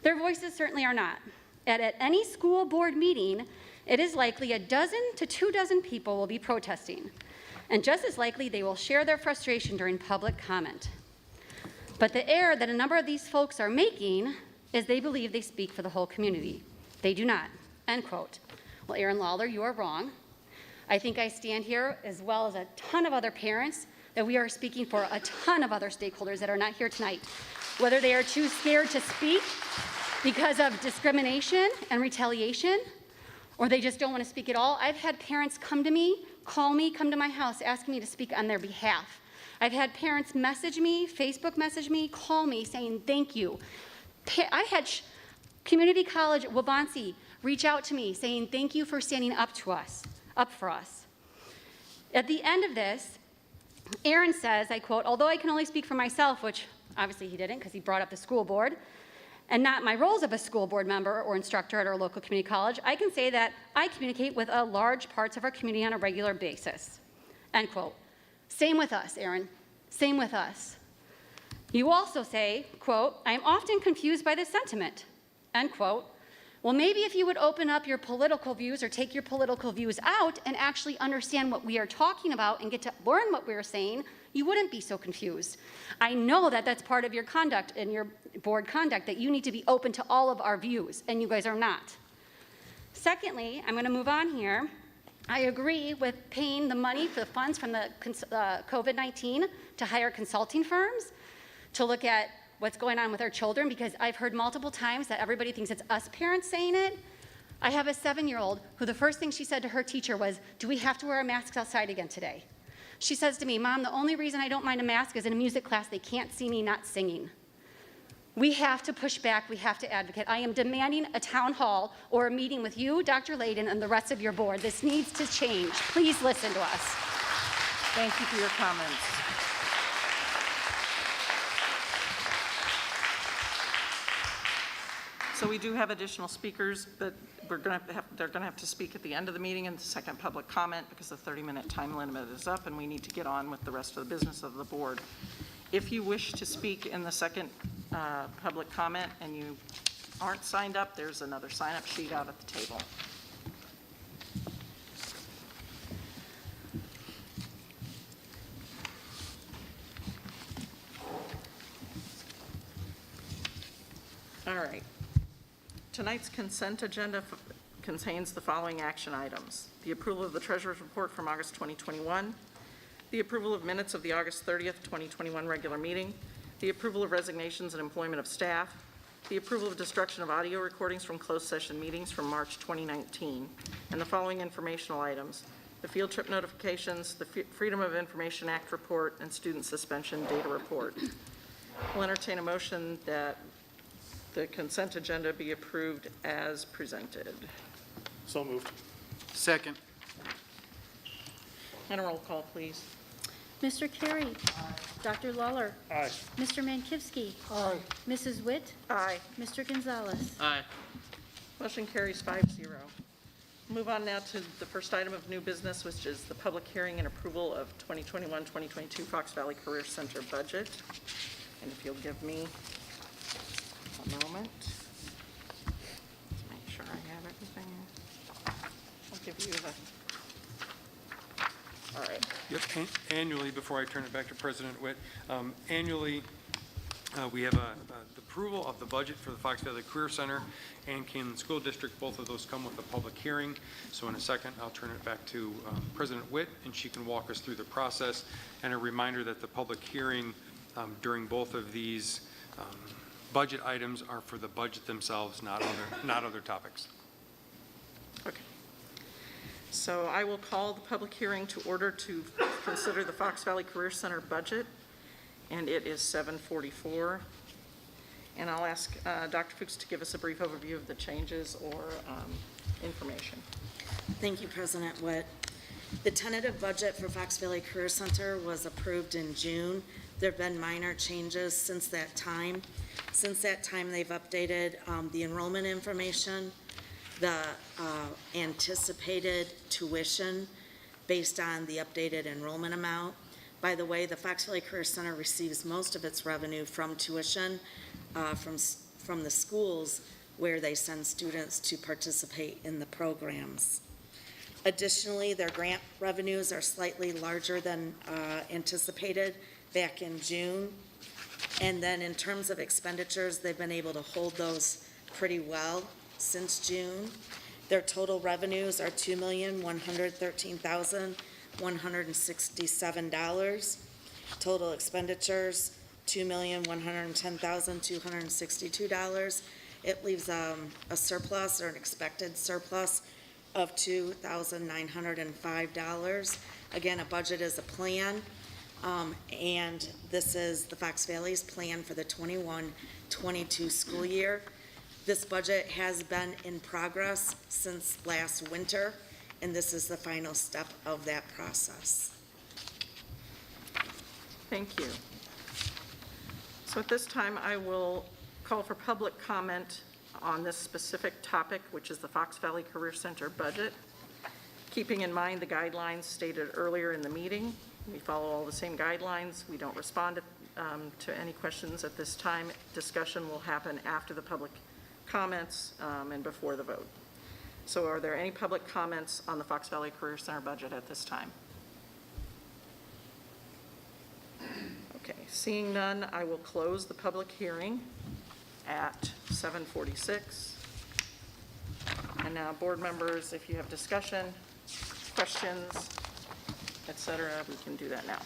their voices certainly are not. And at any school board meeting, it is likely a dozen to 24 people will be protesting. And just as likely, they will share their frustration during public comment. But the error that a number of these folks are making is they believe they speak for the whole community. They do not, end quote. Well, Aaron Lawler, you are wrong. I think I stand here, as well as a ton of other parents, that we are speaking for a ton of other stakeholders that are not here tonight, whether they are too scared to speak because of discrimination and retaliation, or they just don't want to speak at all. I've had parents come to me, call me, come to my house, asking me to speak on their behalf. I've had parents message me, Facebook message me, call me saying thank you. I had Community College Wabansie reach out to me saying thank you for standing up for us. At the end of this, Aaron says, I quote, although I can only speak for myself, which obviously he didn't because he brought up the school board, and not my roles of a school board member or instructor at our local community college, I can say that I communicate with large parts of our community on a regular basis, end quote. Same with us, Aaron, same with us. You also say, quote, I am often confused by this sentiment, end quote. Well, maybe if you would open up your political views or take your political views out and actually understand what we are talking about and get to learn what we're saying, you wouldn't be so confused. I know that that's part of your conduct and your board conduct, that you need to be open to all of our views, and you guys are not. Secondly, I'm going to move on here. I agree with paying the money for the funds from the COVID-19 to hire consulting firms to look at what's going on with our children, because I've heard multiple times that everybody thinks it's us parents saying it. I have a 7-year-old who the first thing she said to her teacher was, do we have to wear our masks outside again today? She says to me, Mom, the only reason I don't mind a mask is in a music class, they can't see me not singing. We have to push back, we have to advocate. I am demanding a town hall or a meeting with you, Dr. Layden, and the rest of your board. This needs to change. Please listen to us. Thank you for your comments. So we do have additional speakers, but they're going to have to speak at the end of the meeting in the second public comment because the 30-minute time limit is up and we need to get on with the rest of the business of the board. If you wish to speak in the second public comment and you aren't signed up, there's another sign-up sheet out at the table. All right. Tonight's consent agenda contains the following action items: the approval of the treasurer's report from August 2021, the approval of minutes of the August 30th, 2021 regular meeting, the approval of resignations and employment of staff, the approval of destruction of audio recordings from closed session meetings from March 2019, and the following informational items: the field trip notifications, the Freedom of Information Act report, and student suspension data report. We'll entertain a motion that the consent agenda be approved as presented. So moved. Second. And a roll call, please. Mr. Carey. Dr. Lawler. Aye. Mr. Mankivsky. Aye. Mrs. Witt. Aye. Mr. Gonzalez. Aye. Motion carries 5-0. Move on now to the first item of new business, which is the public hearing and approval of 2021-2022 Fox Valley Career Center budget. And if you'll give me a moment to make sure I have everything. I'll give you the, all right. Yep, annually, before I turn it back to President Witt, annually, we have the approval of the budget for the Fox Valley Career Center and Kaneland School District. Both of those come with a public hearing. So in a second, I'll turn it back to President Witt, and she can walk us through the process. And a reminder that the public hearing during both of these budget items are for the budget themselves, not other topics. Okay. So I will call the public hearing to order to consider the Fox Valley Career Center budget, and it is 7:44. And I'll ask Dr. Fuchs to give us a brief overview of the changes or information. Thank you, President Witt. The tentative budget for Fox Valley Career Center was approved in June. There have been minor changes since that time. Since that time, they've updated the enrollment information, the anticipated tuition based on the updated enrollment amount. By the way, the Fox Valley Career Center receives most of its revenue from tuition from the schools where they send students to participate in the programs. Additionally, their grant revenues are slightly larger than anticipated back in June. And then in terms of expenditures, they've been able to hold those pretty well since June. Their total revenues are $2,113,167. Total expenditures, $2,110,262. It leaves a surplus or an expected surplus of $2,905. Again, a budget is a plan, and this is the Fox Valley's plan for the 21-22 school year. This budget has been in progress since last winter, and this is the final step of that process. Thank you. So at this time, I will call for public comment on this specific topic, which is the Fox Valley Career Center budget. Keeping in mind the guidelines stated earlier in the meeting, we follow all the same guidelines. We don't respond to any questions at this time. Discussion will happen after the public comments and before the vote. So are there any public comments on the Fox Valley Career Center budget at this time? Okay, seeing none, I will close the public hearing at 7:46. And now, board members, if you have discussion, questions, et cetera, we can do that now.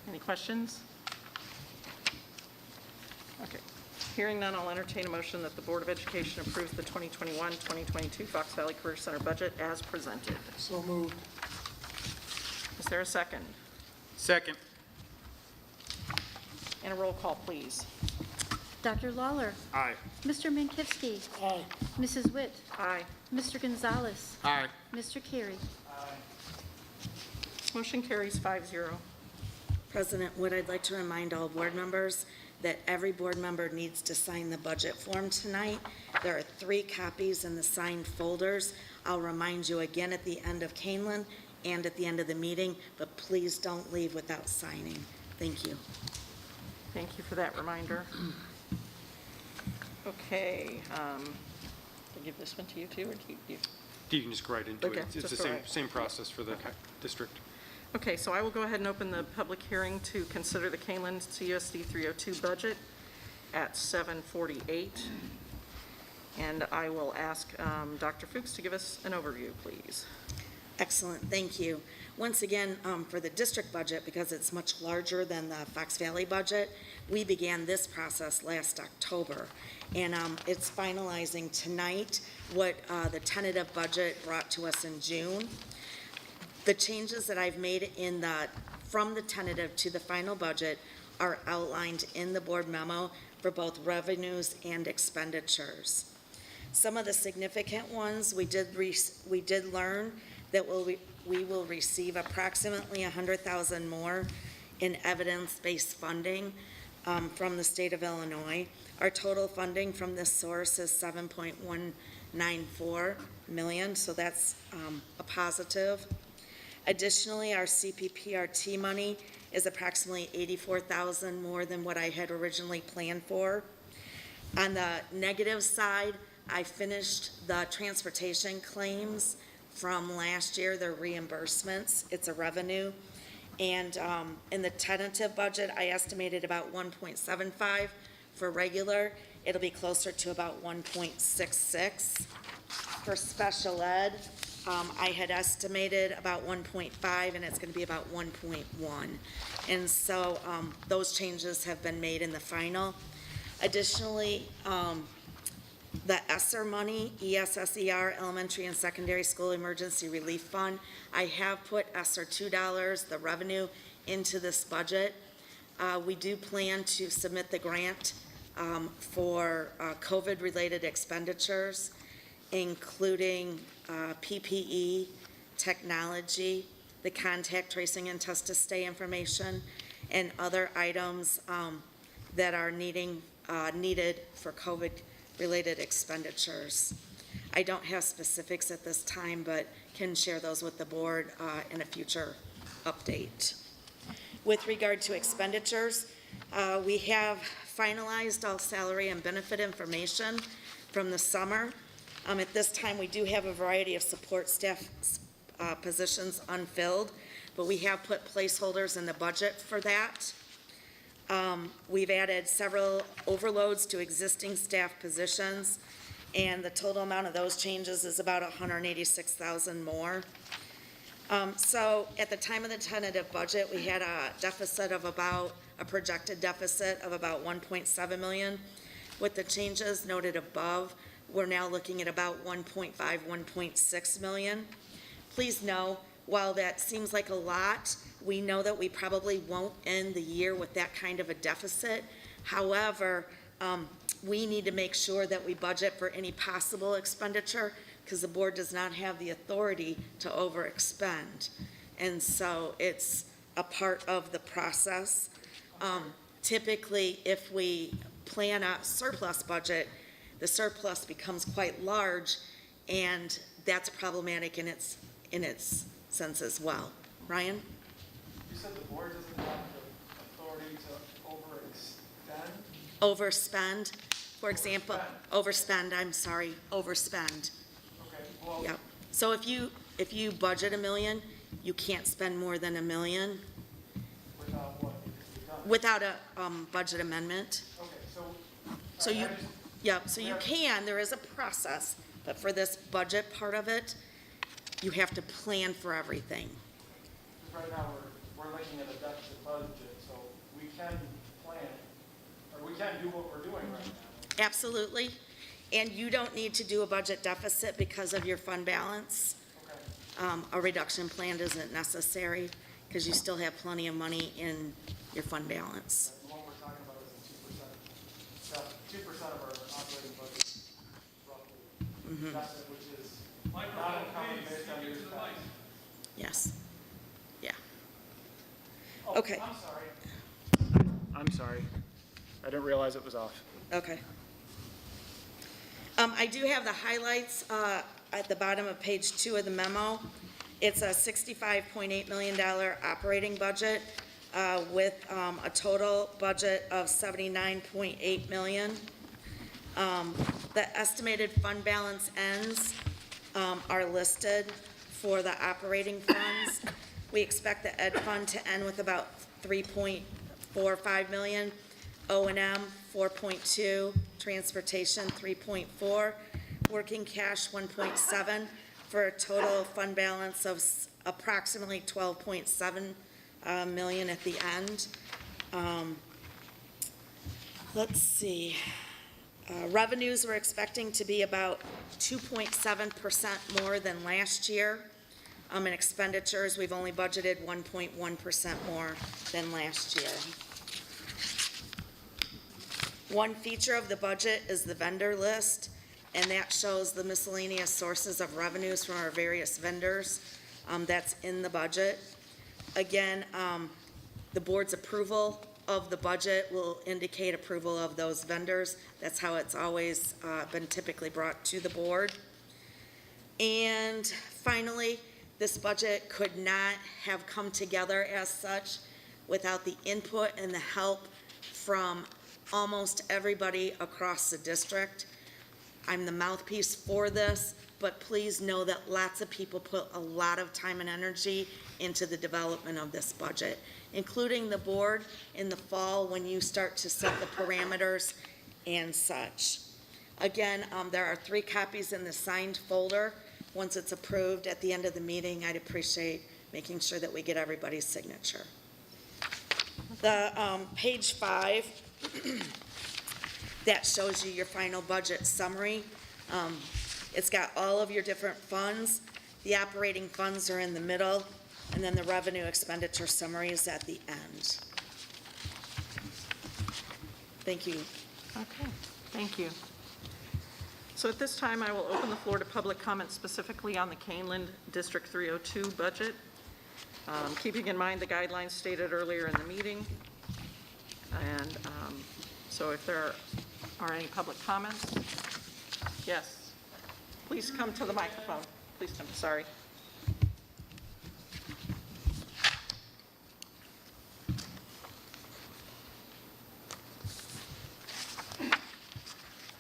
Any questions? Okay. Hearing none, I'll entertain a motion that the Board of Education approves the 2021-2022 Fox Valley Career Center budget as presented. So moved. Is there a second? Second. And a roll call, please. Dr. Lawler. Aye. Mr. Minkowski. Aye. Mrs. Witt. Aye. Mr. Gonzalez. Aye. Mr. Carey. Motion carries 5-0. President Wood, I'd like to remind all board members that every board member needs to sign the budget form tonight. There are 3 copies in the signed folders. I'll remind you again at the end of Kaneland and at the end of the meeting, but please don't leave without signing. Thank you. Thank you for that reminder. Okay, I'll give this one to you too, or do you? You can just go right into Okay, it. It's just the go right. same process for the district. Okay, so I will go ahead and open the public hearing to consider the Kaneland CUSD 302 budget at 7:48. And I will ask Dr. Fuchs to give us an overview, please. Excellent, thank you. Once again, for the district budget, because it's much larger than the Fox Valley budget, we began this process last October. And it's finalizing tonight what the tentative budget brought to us in June. The changes that I've made from the tentative to the final budget are outlined in the board memo for both revenues and expenditures. Some of the significant ones, we did learn that we will receive approximately $100,000 more in evidence-based funding from the state of Illinois. Our total funding from this source is $7.194 million, so that's a positive. Additionally, our CPPRT money is approximately $84,000 more than what I had originally planned for. On the negative side, I finished the transportation claims from last year, their reimbursements. It's a revenue. And in the tentative budget, I estimated about 1.75 for regular. It'll be closer to about 1.66. For special ed, I had estimated about 1.5, and it's going to be about 1.1. And so those changes have been made in the final. Additionally, the ESSER money, ESSER, Elementary and Secondary School Emergency Relief Fund, I have put ESSER $2, the revenue, into this budget. We do plan to submit the grant for COVID-related expenditures, including PPE, technology, the contact tracing and test to stay information, and other items that are needed for COVID-related expenditures. I don't have specifics at this time, but can share those with the board in a future update. With regard to expenditures, we have finalized all salary and benefit information from the summer. At this time, we do have a variety of support staff positions unfilled, but we have put placeholders in the budget for that. We've added several overloads to existing staff positions, and the total amount of those changes is about $186,000 more. So at the time of the tentative budget, we had a projected deficit of about 1.7 million. With the changes noted above, we're now looking at about 1.5, 1.6 million. Please know, while that seems like a lot, we know that we probably won't end the year with that kind of a deficit. However, we need to make sure that we budget for any possible expenditure, because the board does not have the authority to overexpend. And so it's a part of the process. Typically, if we plan a surplus budget, the surplus becomes quite large, and that's problematic in its sense as well. Ryan? You said the board doesn't have the authority to overextend? Overspend, for example, overspend, overspend. Okay, well. Yep. So if you budget $1 million, you can't spend more than $1 million Without what? Because we've done it. without a budget amendment. Okay, so. So you, yep, so you can, there is a process, but for this budget part of it, you have to plan for everything. Right now, we're looking at a deficit budget, so we can plan, or we can do what we're doing right now. Absolutely. And you don't need to do a budget deficit because of your fund balance. Okay. A reduction plan isn't necessary because you still have plenty of money in your fund balance. And what we're talking about is a 2%, 2% of our operating budget, roughly, deficit, which is not uncommon based on years past. Yes. Yeah. Oh, Okay. I'm sorry. I didn't realize it was off. Okay. I do have the highlights at the bottom of page 2 of the memo. It's a $65.8 million operating budget with a total budget of $79.8 million. The estimated fund balance ends are listed for the operating funds. We expect the ed fund to end with about 3.45 million, O&M 4.2, transportation 3.4, working cash 1.7, for a total fund balance of approximately 12.7 million at the end. Let's see. Revenues we're expecting to be about 2.7% more than last year. In expenditures, we've only budgeted 1.1% more than last year. One feature of the budget is the vendor list, and that shows the miscellaneous sources of revenues from our various vendors. That's in the budget. Again, the board's approval of the budget will indicate approval of those vendors. That's how it's always been typically brought to the board. And finally, this budget could not have come together as such without the input and the help from almost everybody across the district. I'm the mouthpiece for this, but please know that lots of people put a lot of time and energy into the development of this budget, including the board in the fall when you start to set the parameters and such. Again, there are 3 copies in the signed folder. Once it's approved at the end of the meeting, I'd appreciate making sure that we get everybody's signature. The page 5, that shows you your final budget summary. It's got all of your different funds. The operating funds are in the middle, and then the revenue expenditure summary is at the end. Thank you. Okay, thank you. So at this time, I will open the floor to public comment specifically on the Kaneland District 302 budget, keeping in mind the guidelines stated earlier in the meeting. And so if there are any public comments, yes, please come to the microphone. Please come, sorry.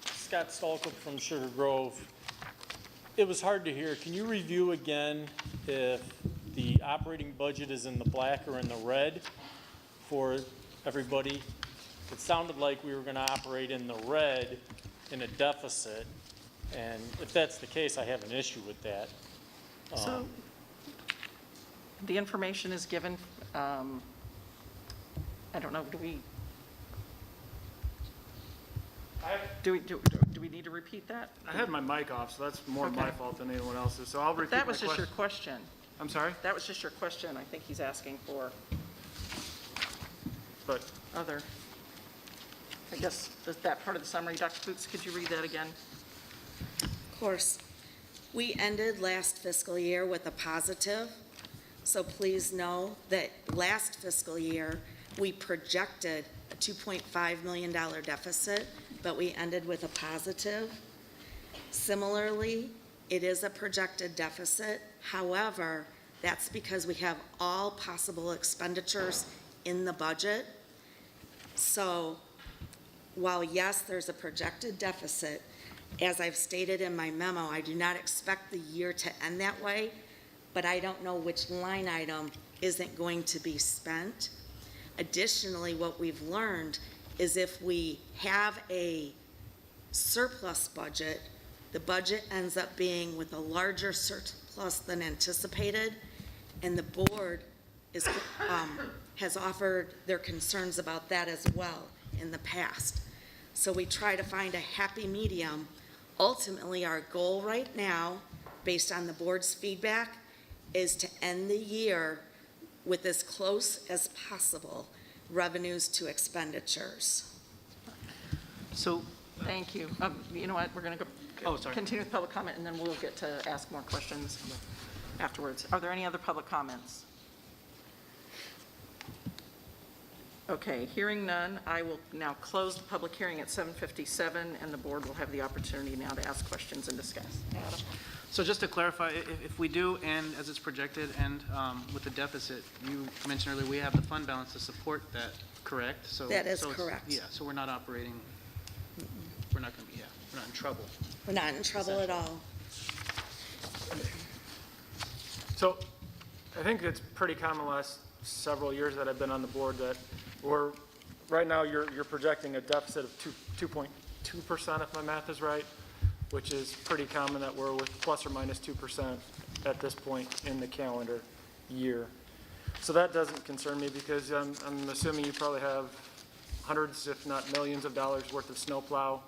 Scott Stolkup from Sugar Grove. It was hard to hear. Can you review again if the operating budget is in the black or in the red for everybody? It sounded like we were going to operate in the red in a deficit, and if that's the case, I have an issue with that. So the information is given, I don't know, do we need to repeat that? I had my mic off, so that's more my fault than anyone else's, so I'll repeat my That was just your question. question. I'm sorry? That was just your question. I think he's asking for But other, I guess, that part of the summary. Dr. Fuchs, could you read that again? Of course. We ended last fiscal year with a positive, so please know that last fiscal year, we projected a $2.5 million deficit, but we ended with a positive. Similarly, it is a projected deficit. However, that's because we have all possible expenditures in the budget. So while yes, there's a projected deficit, as I've stated in my memo, I do not expect the year to end that way, but I don't know which line item isn't going to be spent. Additionally, what we've learned is if we have a surplus budget, the budget ends up being with a larger surplus than anticipated, and the board is, has offered their concerns about that as well in the past. So we try to find a happy medium. Ultimately, our goal right now, based on the board's feedback, is to end the year with as close as possible revenues to expenditures. So, thank you. You know what, we're going to go continue with public comment, and then we'll get to ask more questions afterwards. Are there any other public comments? Okay, hearing none, I will now close the public hearing at 7:57, and the board will have the opportunity now to ask questions and discuss. Adam? So just to clarify, if we do end as it's projected and with the deficit, you mentioned earlier we have the fund balance to support that, correct? So That is correct. Yeah, so we're not operating, we're not going to be, we're not in trouble. We're not in trouble at all. So I think it's pretty common the last several years that I've been on the board that we're, right now you're projecting a deficit of 2.2% if my math is right, which is pretty common that we're with plus or minus 2% at this point in the calendar year. So that doesn't concern me because I'm assuming you probably have hundreds, if not millions of dollars worth of snowplow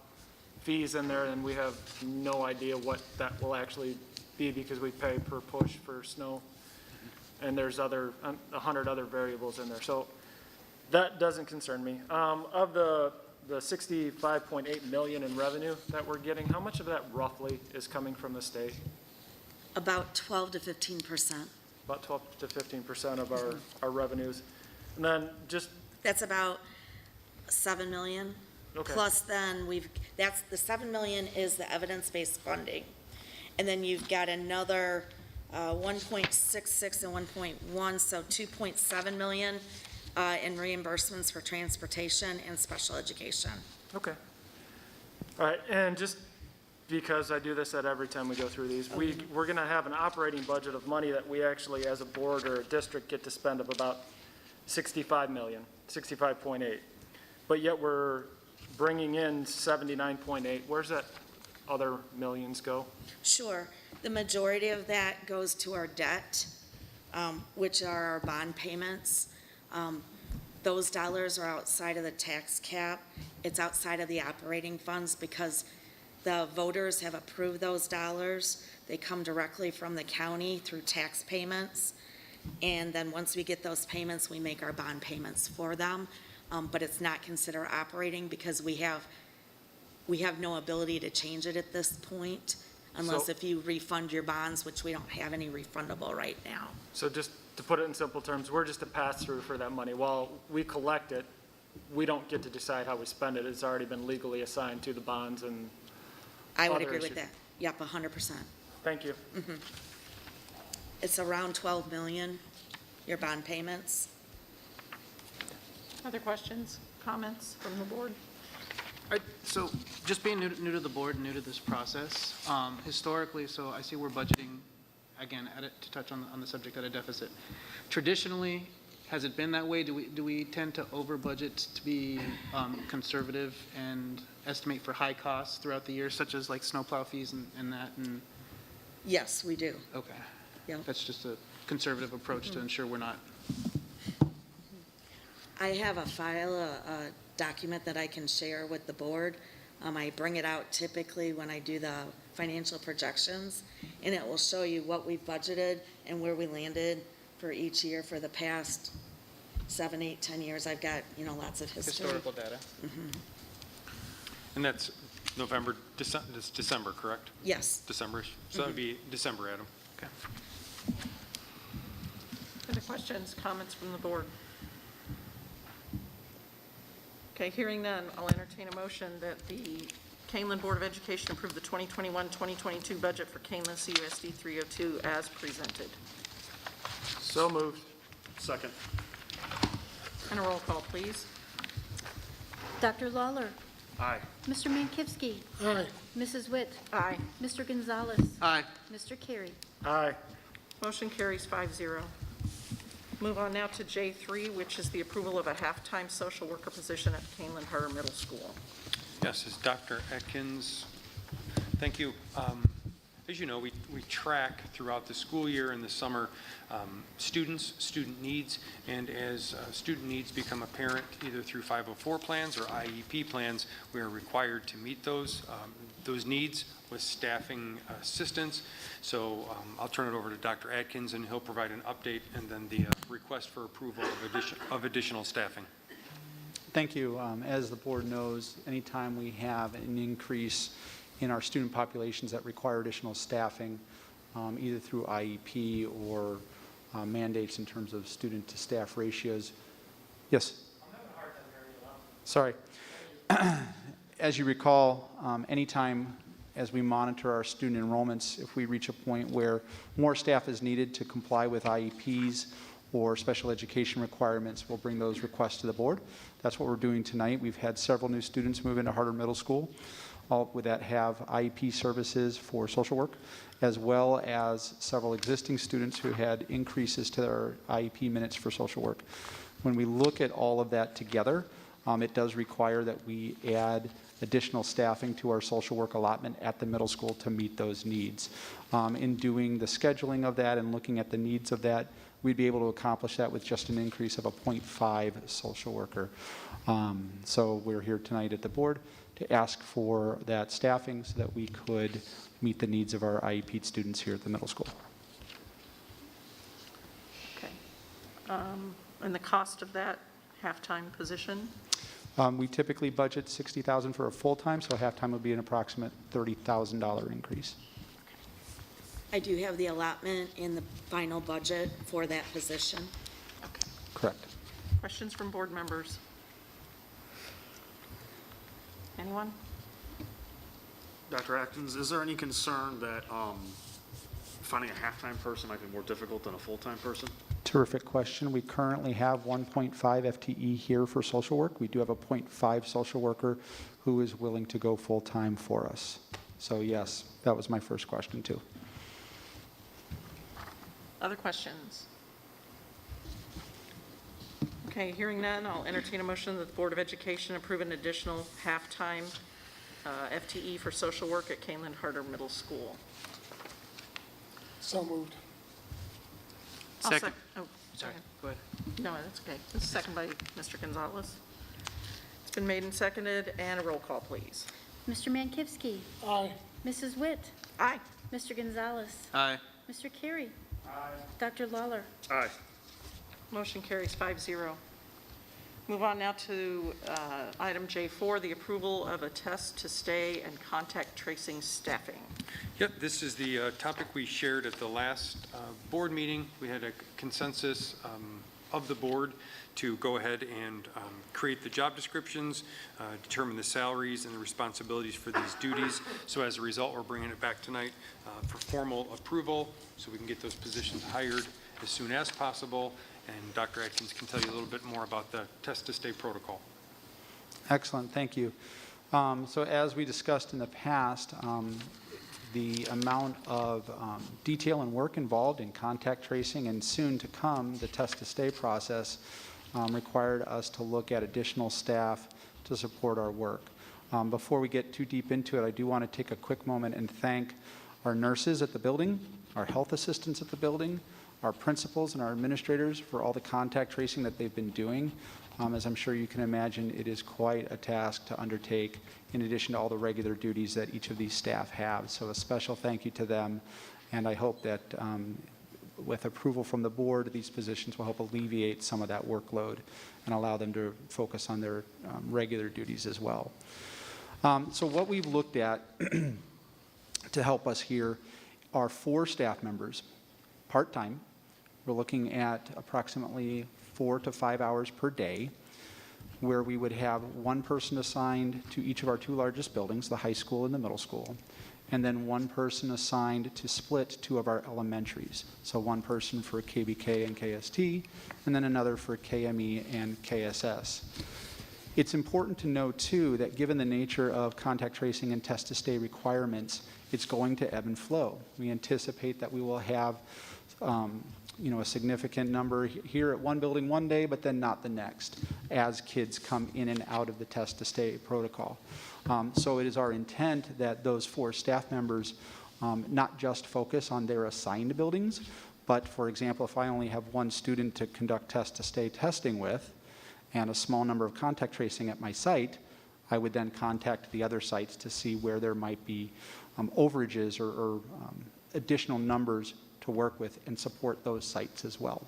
fees in there, and we have no idea what that will actually be because we pay per push for snow. And there's 100 other variables in there. So that doesn't concern me. Of the 65.8 million in revenue that we're getting, how much of that roughly is coming from the state? About 12 to 15%. About 12 to 15% of our revenues. And then just... That's about 7 million. Okay. Plus then that's the 7 million is the evidence-based funding. And then you've got another 1.66 and 1.1, so 2.7 million in reimbursements for transportation and special education. Okay. All right, and just because I do this at every time we go through these, we're going to have an operating budget of money that we actually, as a board or a district, get to spend of about 65 million, 65.8. But yet we're bringing in 79.8. Where's that other millions go? Sure. The majority of that goes to our debt, which are our bond payments. Those dollars are outside of the tax cap. It's outside of the operating funds because the voters have approved those dollars. They come directly from the county through tax payments. And then once we get those payments, we make our bond payments for them. But it's not considered operating because we have no ability to change it at this point unless if you refund your bonds, which we don't have any refundable right now. So just to put it in simple terms, we're just a pass-through for that money. While we collect it, we don't get to decide how we spend it. It's already been legally assigned to the bonds and I would other agree with issues. that. Yep, 100%. Thank you. Mm-hmm. It's around 12 million, your bond payments. Other questions, comments from the board? So just being new to the board, new to this process, historically, so I see we're budgeting, again, to touch on the subject at a deficit. Traditionally, has it been that way? Do we tend to over budget to be conservative and estimate for high costs throughout the year, such as like snowplow fees and that? And Yes, we do. okay, Yeah. that's just a conservative approach to ensure we're not. I have a file, a document that I can share with the board. I bring it out typically when I do the financial projections, and it will show you what we've budgeted and where we landed for each year for the past 7, 8, 10 years. I've got, lots of history. Historical data. And that's November, December, correct? Yes. December-ish. So that would be December, Adam. Okay. Any questions, comments from the board? Okay, hearing none, I'll entertain a motion that the Kaneland Board of Education approve the 2021-2022 budget for Kaneland CUSD 302 as presented. So moved. Second. And a roll call, please. Dr. Lawler. Aye. Mr. Mankivsky. Aye. Mrs. Witt. Aye. Mr. Gonzalez. Aye. Mr. Carey. Aye. Motion carries 5-0. Move on now to J3, which is the approval of a half-time social worker position at Kaneland Harder Middle School. Yes, as Dr. Atkins. Thank you. As you know, we track throughout the school year and the summer students, student needs, and as student needs become apparent either through 504 plans or IEP plans, we are required to meet those needs with staffing assistance. So I'll turn it over to Dr. Atkins, and he'll provide an update and then the request for approval of additional staffing. Thank you. As the board knows, anytime we have an increase in our student populations that require additional staffing, either through IEP or mandates in terms of student to staff ratios. Yes? Sorry. As you recall, anytime as we monitor our student enrollments, if we reach a point where more staff is needed to comply with IEPs or special education requirements, we'll bring those requests to the board. That's what we're doing tonight. We've had several new students move into Harder Middle School that have IEP services for social work, as well as several existing students who had increases to their IEP minutes for social work. When we look at all of that together, it does require that we add additional staffing to our social work allotment at the middle school to meet those needs. In doing the scheduling of that and looking at the needs of that, we'd be able to accomplish that with just an increase of a 0.5 social worker. So we're here tonight at the board to ask for that staffing so that we could meet the needs of our IEP students here at the middle school. Okay. And the cost of that half-time position? We typically budget $60,000 for a full-time, so half-time would be an approximate $30,000 increase. I do have the allotment in the final budget for that position. Correct. Questions from board members? Anyone? Dr. Atkins, is there any concern that finding a half-time person might be more difficult than a full-time person? Terrific question. We currently have 1.5 FTE here for social work. We do have a 0.5 social worker who is willing to go full-time for us. So yes, that was my first question too. Other questions? Okay, hearing none, I'll entertain a motion that the Board of Education approve an additional half-time FTE for social work at Kaneland Harder Middle School. So moved. Second. Oh, Sorry, go ahead. no, that's okay. This is second by Mr. Gonzalez. It's been made and seconded, and a roll call, please. Mr. Mankivsky. Aye. Mrs. Witt. Aye. Mr. Gonzalez. Aye. Mr. Carey. Dr. Lawler. Aye. Motion carries 5-0. Move on now to item J4, the approval of a test to stay and contact tracing staffing. Yep, this is the topic we shared at the last board meeting. We had a consensus of the board to go ahead and create the job descriptions, determine the salaries and the responsibilities for these duties. So as a result, we're bringing it back tonight for formal approval so we can get those positions hired as soon as possible. And Dr. Atkins can tell you a little bit more about the test to stay protocol. Excellent, thank you. So as we discussed in the past, the amount of detail and work involved in contact tracing and soon to come, the test to stay process required us to look at additional staff to support our work. Before we get too deep into it, I do want to take a quick moment and thank our nurses at the building, our health assistants at the building, our principals and our administrators for all the contact tracing that they've been doing. As I'm sure you can imagine, it is quite a task to undertake in addition to all the regular duties that each of these staff have. So a special thank you to them, and I hope that with approval from the board, these positions will help alleviate some of that workload and allow them to focus on their regular duties as well. So what we've looked at to help us here are 4 staff members, part-time. We're looking at approximately 4 to 5 hours per day, where we would have 1 person assigned to each of our 2 largest buildings, the high school and the middle school, and then 1 person assigned to split 2 of our elementaries. So 1 person for KBK and KST, and then another for KME and KSS. It's important to note, too, that given the nature of contact tracing and test to stay requirements, it's going to ebb and flow. We anticipate that we will have a significant number here at one building one day, but then not the next, as kids come in and out of the test to stay protocol. So it is our intent that those 4 staff members not just focus on their assigned buildings, but for example, if I only have 1 student to conduct test to stay testing with and a small number of contact tracing at my site, I would then contact the other sites to see where there might be overages or additional numbers to work with and support those sites as well.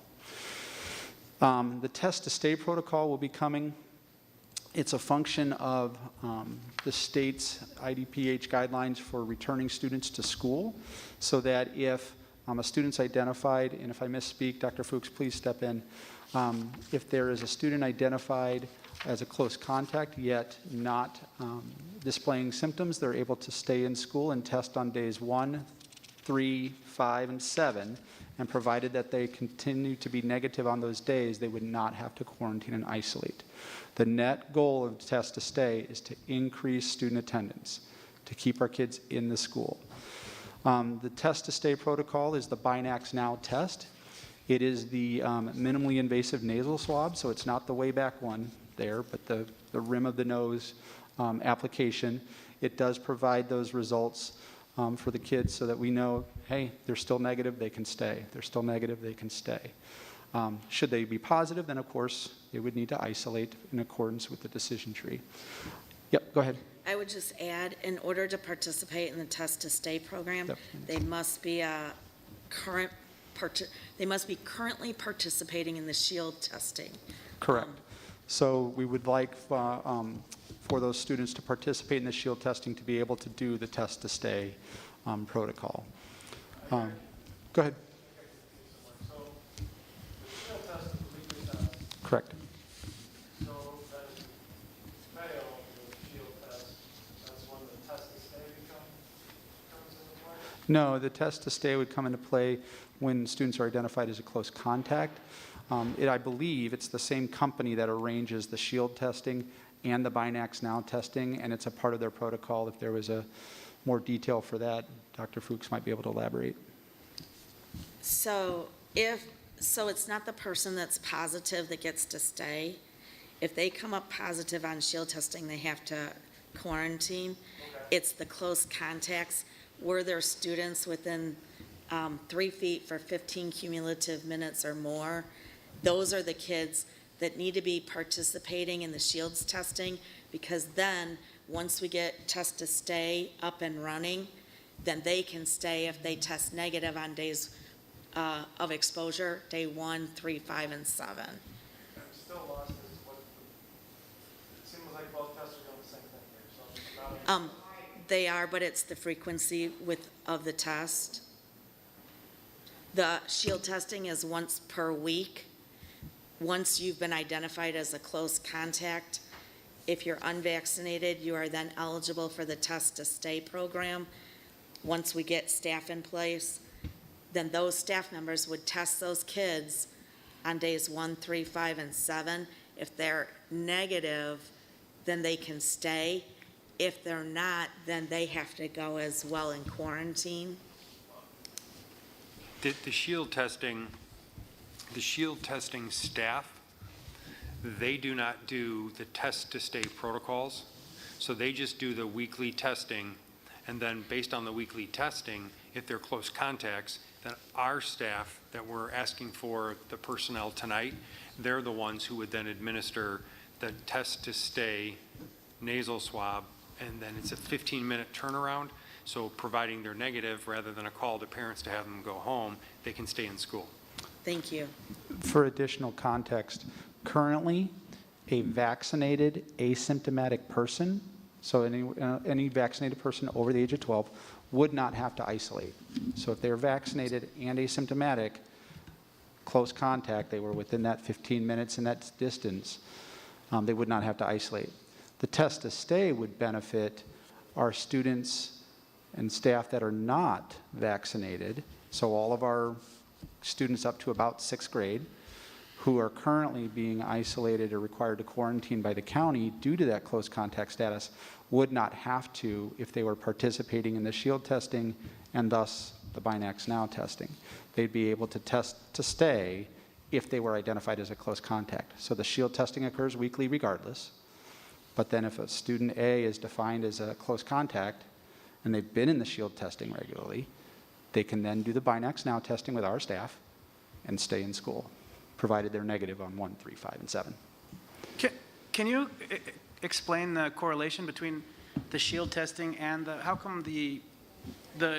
The test to stay protocol will be coming. It's a function of the state's IDPH guidelines for returning students to school, so that if a student's identified, and if I misspeak, Dr. Fuchs, please step in. If there is a student identified as a close contact yet not displaying symptoms, they're able to stay in school and test on days 1, 3, 5, and 7, and provided that they continue to be negative on those days, they would not have to quarantine and isolate. The net goal of test to stay is to increase student attendance, to keep our kids in the school. The test to stay protocol is the Binax Now test. It is the minimally invasive nasal swab, so it's not the way back one there, but the rim of the nose application. It does provide those results for the kids so that we know, hey, they're still negative, they can stay. They're still negative, they can stay. Should they be positive, then of course they would need to isolate in accordance with the decision tree. Yep, go ahead. I would just add, in order to participate in the test to stay program, they must be currently participating in the SHIELD testing. Correct. So we would like for those students to participate in the SHIELD testing to be able to do the test to stay protocol. Go ahead. Correct. So that is fail the SHIELD test, that's when the test to stay comes into play? No, the test to stay would come into play when students are identified as a close contact. I believe it's the same company that arranges the SHIELD testing and the Binax Now testing, and it's a part of their protocol. If there was a more detail for that, Dr. Fuchs might be able to elaborate. So it's not the person that's positive that gets to stay. If they come up positive on SHIELD testing, they have to quarantine. Okay. It's the close contacts. Were there students within 3 feet for 15 cumulative minutes or more? Those are the kids that need to be participating in the SHIELDS testing, because then once we get test to stay up and running, then they can stay if they test negative on days of exposure, day 1, 3, 5, and 7. I'm still lost as to what it seems like both tests are doing the same thing here. So they are, but it's the frequency of the test. The SHIELD testing is once per week. Once you've been identified as a close contact, if you're unvaccinated, you are then eligible for the test to stay program. Once we get staff in place, then those staff members would test those kids on days 1, 3, 5, and 7. If they're negative, then they can stay. If they're not, then they have to go as well in quarantine. The shield testing staff, they do not do the test to stay protocols. So they just do the weekly testing, and then based on the weekly testing, if they're close contacts, then our staff that we're asking for, the personnel tonight, they're the ones who would then administer the test to stay nasal swab, and then it's a 15-minute turnaround. So providing they're negative, rather than a call to parents to have them go home, they can stay in school. Thank you. For additional context, currently, a vaccinated asymptomatic person, so any vaccinated person over the age of 12, would not have to isolate. So if they're vaccinated and asymptomatic, close contact, they were within that 15 minutes in that distance, they would not have to isolate. The test to stay would benefit our students and staff that are not vaccinated, so all of our students up to about 6th grade who are currently being isolated or required to quarantine by the county due to that close contact status would not have to if they were participating in the shield testing and thus the Binax Now testing. They'd be able to test to stay if they were identified as a close contact. So the shield testing occurs weekly regardless, but then if a student A is defined as a close contact and they've been in the shield testing regularly, they can then do the Binax Now testing with our staff and stay in school, provided they're negative on 1, 3, 5, and 7. Can you explain the correlation between the shield testing and how come the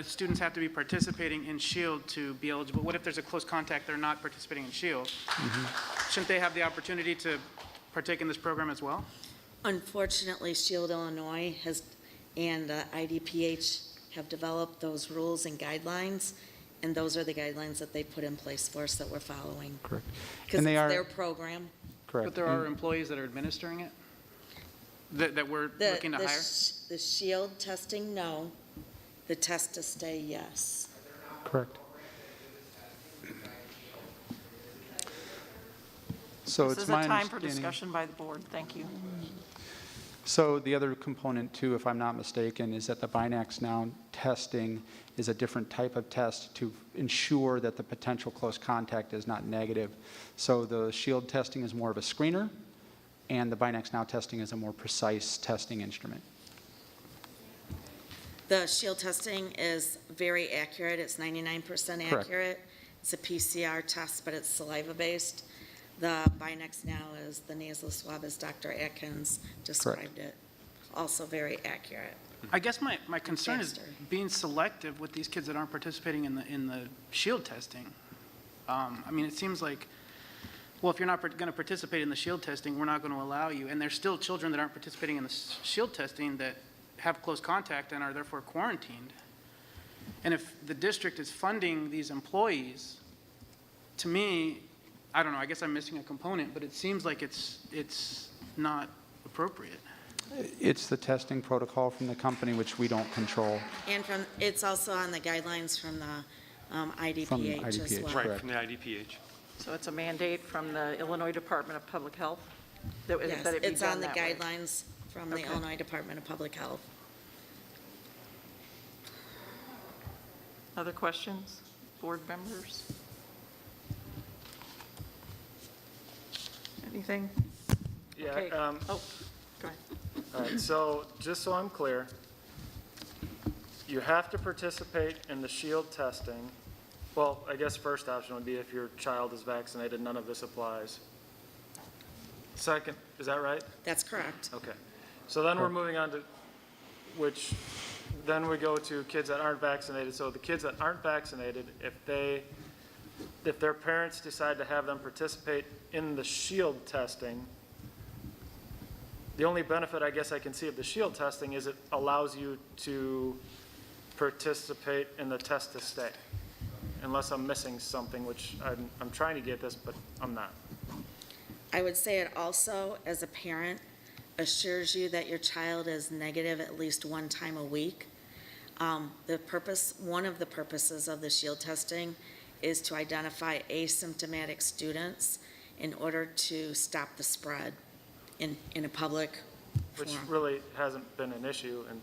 students have to be participating in shield to be eligible? What if there's a close contact, they're not participating in shield? Shouldn't they have the opportunity to partake in this program as well? Unfortunately, Shield Illinois and IDPH have developed those rules and guidelines, and those are the guidelines that they put in place for us that we're following. Correct. Because it's their program. Correct. But there are employees that are administering it that we're looking to hire? The shield testing, no. The test to stay, yes. Correct. So This it's is a my time for understanding. discussion by the board. Thank you. So the other component too, if I'm not mistaken, is that the Binax Now testing is a different type of test to ensure that the potential close contact is not negative. So the shield testing is more of a screener, and the Binax Now testing is a more precise testing instrument. The shield testing is very accurate. It's 99% accurate. Correct. It's a PCR test, but it's saliva-based. The Binax Now is the nasal swab, as Dr. Atkins described it. Also very accurate. I guess my concern is Faster. being selective with these kids that aren't participating in the shield testing. I mean, it seems like, well, if you're not going to participate in the shield testing, we're not going to allow you. And there's still children that aren't participating in the shield testing that have close contact and are therefore quarantined. And if the district is funding these employees, to me, I don't know, I guess I'm missing a component, but it seems like it's not appropriate. It's the testing protocol from the company, which we don't control. And it's also on the guidelines from the IDPH, From as IDPH, well. Right, from the IDPH. So it's a mandate from the Illinois Department of Public Health? That Yes, it be it's done on the that way? guidelines from the Okay. Illinois Department of Public Health. Other questions, board members? Anything? Yeah, Okay. Oh, go ahead. all right, so just so I'm clear, you have to participate in the shield testing. Well, I guess first option would be if your child is vaccinated, none of this applies. Second, is that right? That's correct. Okay. So then we're moving on to, then we go to kids that aren't vaccinated. So the kids that aren't vaccinated, if their parents decide to have them participate in the shield testing, the only benefit I guess I can see of the shield testing is it allows you to participate in the test to stay, unless I'm missing something, which I'm trying to get this, but I'm not. I would say it also, as a parent, assures you that your child is negative at least one time a week. One of the purposes of the shield testing is to identify asymptomatic students in order to stop the spread in a public Which forum. really hasn't been an issue in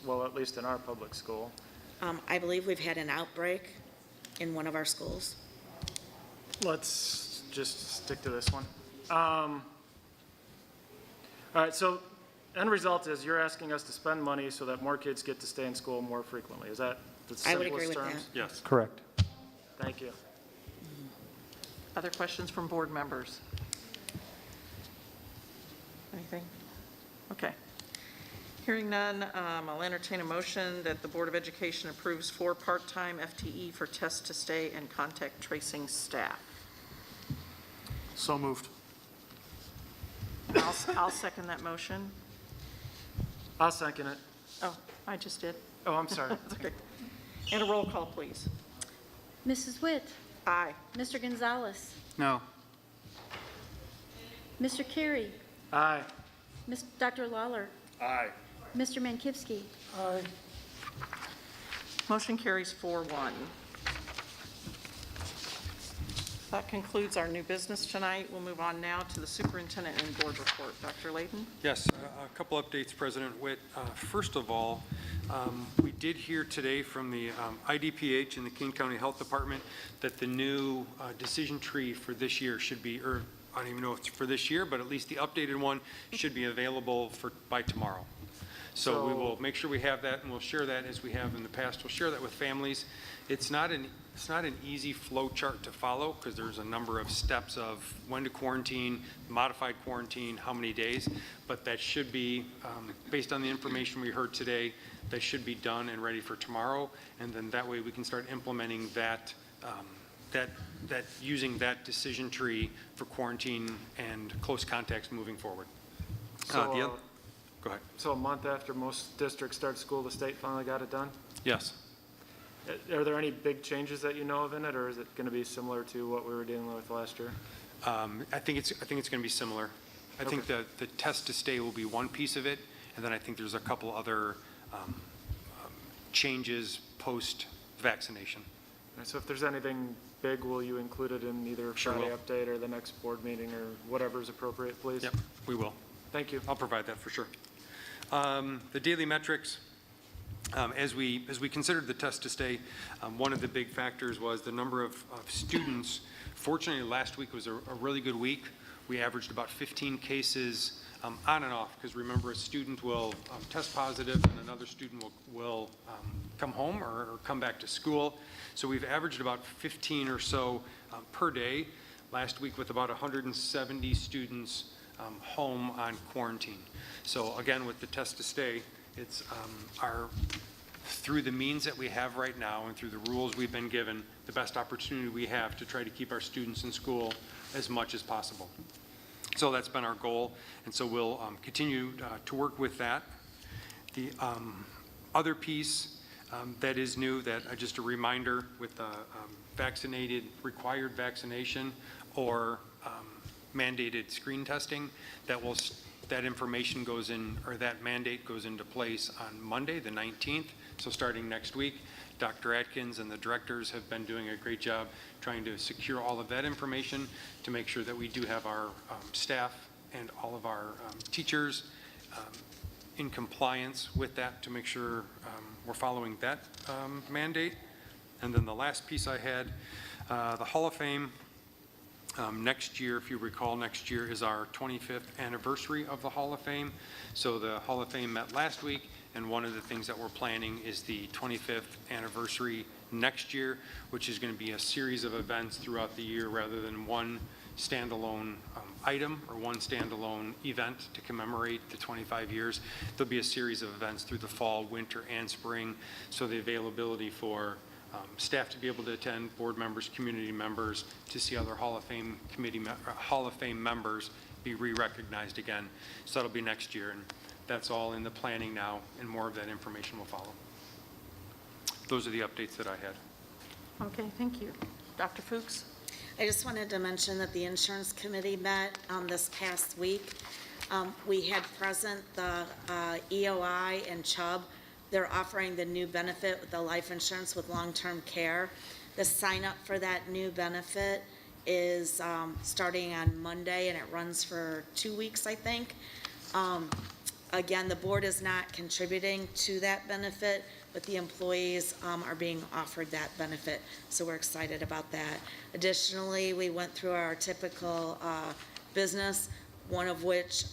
well, at least in our public school. I believe we've had an outbreak in one of our schools. Let's just stick to this one. All right, so end result is you're asking us to spend money so that more kids get to stay in school more frequently. Is that the I would simplest agree with terms? that. Yes. Correct. Thank you. Other questions from board members? Anything? Okay. Hearing none, I'll entertain a motion that the Board of Education approves 4 part-time FTE for test to stay and contact tracing staff. So moved. I'll second that motion. I'll second it. Oh, I just did. Oh, I'm sorry. That's okay. And a roll call, please. Mrs. Witt? Aye. Mr. Gonzalez? No. Mr. Carey? Aye. Dr. Lawler? Aye. Mr. Mankivsky? Aye. Motion carries 4-1. That concludes our new business tonight. We'll move on now to the superintendent and board report. Dr. Layton? Yes, a couple updates, President Witt. First of all, we did hear today from the IDPH and the Kane County Health Department that the new decision tree for this year should be, or I don't even know if it's for this year, but at least the updated one should be available by tomorrow. So we will make sure we have that, and we'll share that as we have in the past. We'll share that with families. It's not an easy flow chart to follow because there's a number of steps of when to quarantine, modified quarantine, how many days, but that should be, based on the information we heard today, that should be done and ready for tomorrow, and then that way we can start implementing that, using that decision tree for quarantine and close contacts moving forward. So, Go ahead. So a month after most districts start school, the state finally got it done? Yes. Are there any big changes that you know of in it, or is it going to be similar to what we were dealing with last year? I think it's going to be similar. I think the test to stay will be one piece of it, and then I think there's a couple other changes post-vaccination. So if there's anything big, will you include it in either Sure Friday will. update or the next board meeting or whatever is appropriate, please? Yep, we will. Thank you. I'll provide that for sure. The daily metrics, as we considered the test to stay, one of the big factors was the number of students. Fortunately, last week was a really good week. We averaged about 15 cases on and off, because remember, a student will test positive and another student will come home or come back to school. So we've averaged about 15 or so per day. Last week with about 170 students home on quarantine. So again, with the test to stay, it's through the means that we have right now and through the rules we've been given, the best opportunity we have to try to keep our students in school as much as possible. So that's been our goal, and so we'll continue to work with that. The other piece that is new, that just a reminder with vaccinated, required vaccination or mandated screen testing, that information goes in, or that mandate goes into place on Monday, the 19th. So starting next week, Dr. Atkins and the directors have been doing a great job trying to secure all of that information to make sure that we do have our staff and all of our teachers in compliance with that, to make sure we're following that mandate. And then the last piece I had, the Hall of Fame. Next year, if you recall, next year is our 25th anniversary of the Hall of Fame. So the Hall of Fame met last week, and one of the things that we're planning is the 25th anniversary next year, which is going to be a series of events throughout the year rather than one standalone item or one standalone event to commemorate the 25 years. There'll be a series of events through the fall, winter, and spring, so the availability for staff to be able to attend, board members, community members, to see other Hall of Fame Hall of Fame members be re-recognized again. So that'll be next year, and that's all in the planning now, and more of that information will follow. Those are the updates that I had. Okay, thank you. Dr. Fuchs? I just wanted to mention that the insurance committee met this past week. We had present the EOI and Chubb. They're offering the new benefit with the life insurance with long-term care. The sign up for that new benefit is starting on Monday, and it runs for 2 weeks, I think. Again, the board is not contributing to that benefit, but the employees are being offered that benefit, so we're excited about that. Additionally, we went through our typical business, one of which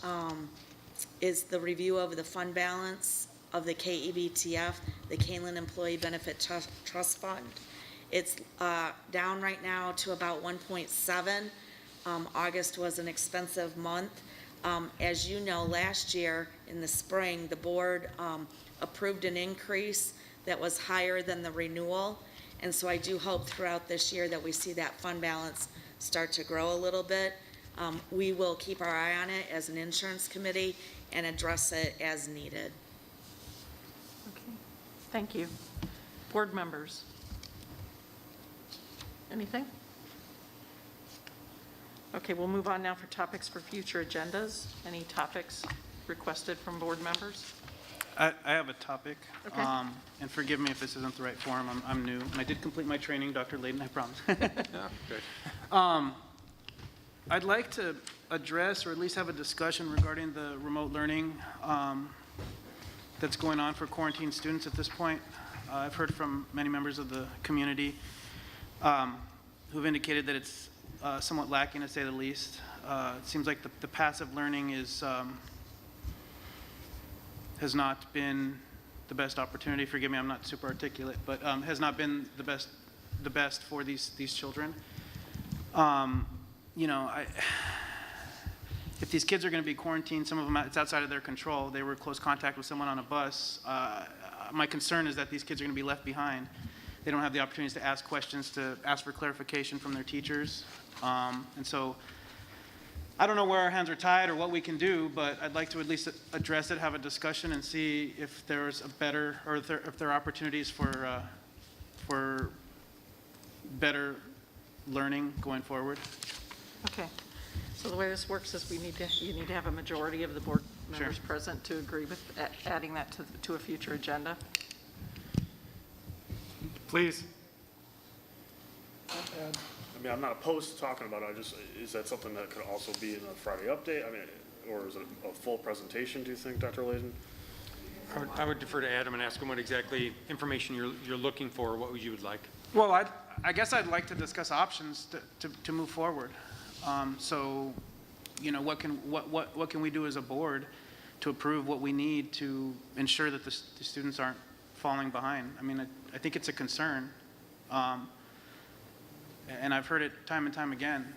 is the review of the fund balance of the Kebtf, the Kaneland Employee Benefit Trust Fund. It's down right now to about 1.7. August was an expensive month. As you know, last year in the spring, the board approved an increase that was higher than the renewal. And so I do hope throughout this year that we see that fund balance start to grow a little bit. We will keep our eye on it as an insurance committee and address it as needed. Okay, thank you. Board members? Anything? Okay, we'll move on now for topics for future agendas. Any topics requested from board members? I have a topic. Okay. And forgive me if this isn't the right forum. I'm new, and I did complete my training, Dr. Layden, I promise. I'd like to address, or at least have a discussion regarding the remote learning that's going on for quarantine students at this point. I've heard from many members of the community who've indicated that it's somewhat lacking, to say the least. It seems like the passive learning has not been the best opportunity. Forgive me, I'm not super articulate, but has not been the best for these children. You know, if these kids are going to be quarantined, some of them, it's outside of their control. They were in close contact with someone on a bus. My concern is that these kids are going to be left behind. They don't have the opportunities to ask questions, to ask for clarification from their teachers. And so I don't know where our hands are tied or what we can do, but I'd like to at least address it, have a discussion, and see if there's a better, or if there are opportunities for better learning going forward. Okay, so the way this works is you need to have a majority of the board members present to agree with adding that to a future agenda. Please. I mean, I'm not opposed to talking about it, is that something that could also be in a Friday update? I mean, or is it a full presentation, do you think, Dr. Layden? I would defer to Adam and ask him what exactly information you're looking for, what you would like. Well, I guess I'd like to discuss options to move forward. So, you know, what can we do as a board to approve what we need to ensure that the students aren't falling behind? I mean, I think it's a concern, and I've heard it time and time again.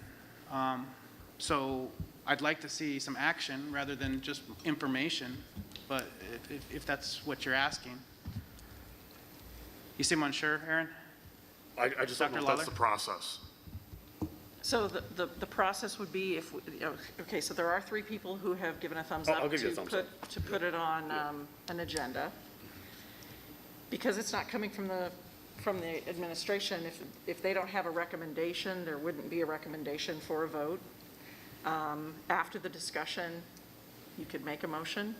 So I'd like to see some action rather than just information, but if that's what you're asking. You seem unsure, Aaron? I just don't know if that's the process. So the process would be if, okay, so there are 3 people who have given a thumbs up I'll give you a thumbs up. to put it on an agenda. Because it's not coming from the administration, if they don't have a recommendation, there wouldn't be a recommendation for a vote. After the discussion, you could make a motion,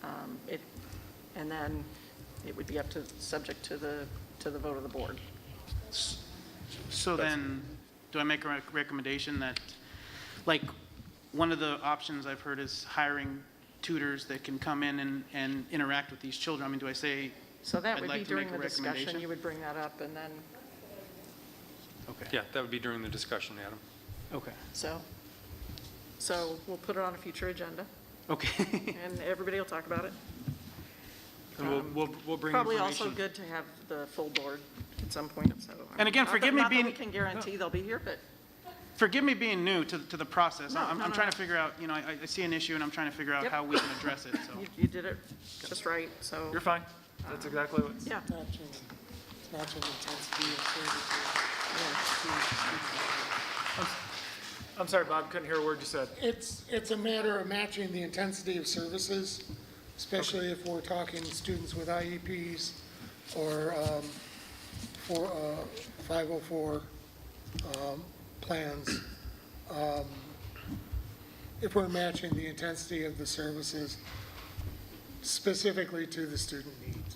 and then it would be subject to the vote of the board. So then, do I make a recommendation that, like, one of the options I've heard is hiring tutors that can come in and interact with these children? I mean, do I say, So that I'd would like be to make during a the discussion, recommendation? you would bring that up, and then, Okay. Yeah, that would be during the discussion, Adam. Okay. so we'll put it on a future agenda, Okay. and everybody will talk about it. And we'll bring Probably information. also good to have the full board at some point, so. And again, forgive me Not that being- we can guarantee they'll be here, but. Forgive me being new to the process. No, I'm no, trying no. to figure out, you know, I see an issue and I'm trying to figure out Yep. how we can address it, so. You did it just right, so. You're fine. That's exactly what. Yeah. Matching the intensity of I'm sorry, Bob, couldn't hear a word you said. It's a matter of matching the intensity of services, especially if we're talking students with IEPs or 504 plans. If we're matching the intensity of the services specifically to the student needs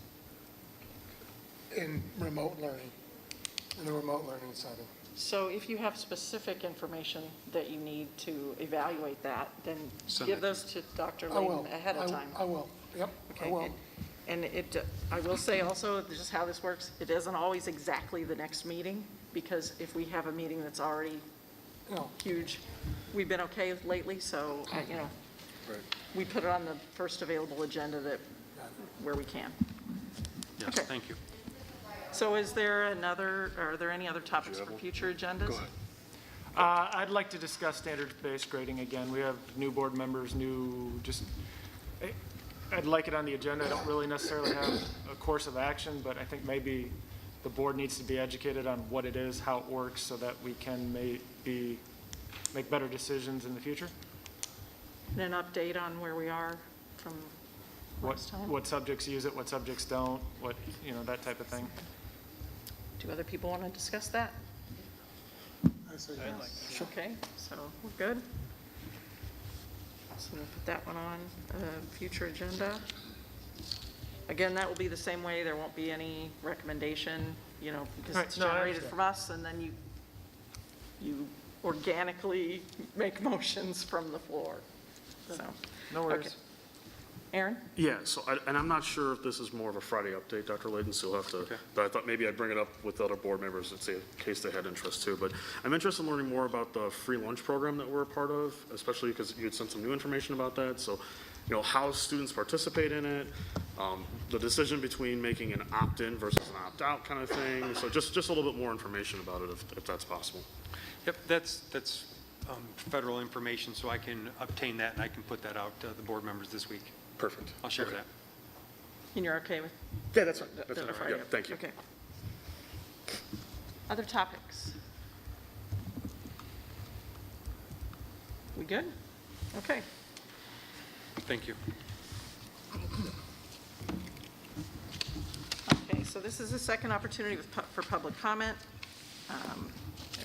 in remote learning, in the remote learning setting. So if you have specific information that you need to evaluate that, then Send give it to those to Dr. I will. Layden ahead of time. I will, yep, I Okay, will. and I will say also, just how this works, it isn't always exactly the next meeting, because if we have a meeting that's already No. huge, we've been okay lately, so, we put it on the first available agenda where we can. Yes, Okay. thank you. So are there any other topics for future agendas? Go ahead. I'd like to discuss standards-based grading again. We have new board members, I'd like it on the agenda. I don't really necessarily have a course of action, but I think maybe the board needs to be educated on what it is, how it works, so that we can make better decisions in the future. And an update on where we are from last time? What subjects use it, what subjects don't, that type of thing. Do other people want to discuss that? I say yes. Okay, so we're good. So we'll put that one on future agenda. Again, that will be the same way. There won't be any recommendation, because Right, it's no, I generated understand. from us, and then you organically make motions from the floor. So, No worries. okay. Aaron? Yeah, so, and I'm not sure if this is more of a Friday update, Dr. Layden, so you'll have to, but I thought maybe I'd bring it up with other board members in case they had interest too. But I'm interested in learning more about the free lunch program that we're a part of, especially because you had sent some new information about that. So, how students participate in it, the decision between making an opt-in versus an opt-out kind of thing. So just a little bit more information about it if that's possible. Yep, that's federal information, so I can obtain that and I can put that out to the board members this week. Perfect. I'll share Okay. that. And you're okay with? Yeah, that's fine. the That's fine. Friday Yeah, thank you. Okay. Other topics? We good? Okay. Thank you. Okay, so this is the second opportunity for public comment.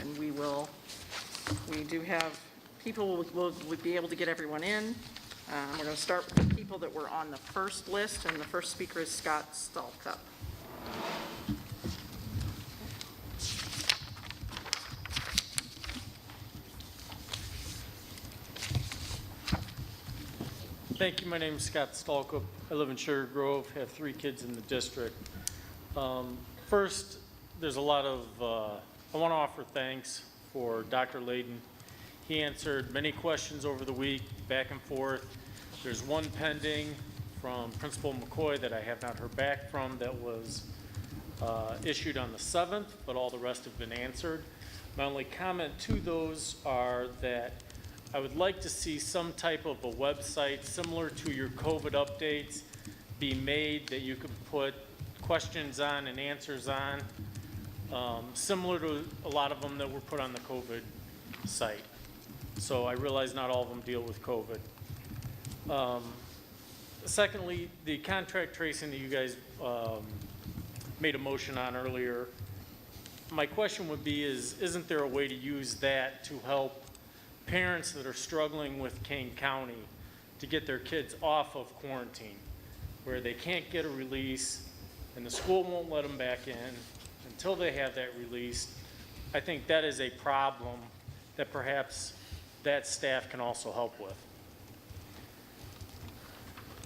And we do have, people will be able to get everyone in. We're going to start with the people that were on the first list, and the first speaker is Scott Stalkup. Thank you. My name is Scott Stalkup. I live in Sugar Grove, have 3 kids in the district. First, there's a lot of, I want to offer thanks for Dr. Layden. He answered many questions over the week, back and forth. There's one pending from Principal McCoy that I have not heard back from that was issued on the 7th, but all the rest have been answered. My only comment to those are that I would like to see some type of a website similar to your COVID updates be made that you could put questions on and answers on, similar to a lot of them that were put on the COVID site. So I realize not all of them deal with COVID. Secondly, the contract tracing that you guys made a motion on earlier, my question would be isn't there a way to use that to help parents that are struggling with Kane County to get their kids off of quarantine, where they can't get a release and the school won't let them back in until they have that release? I think that is a problem that perhaps that staff can also help with.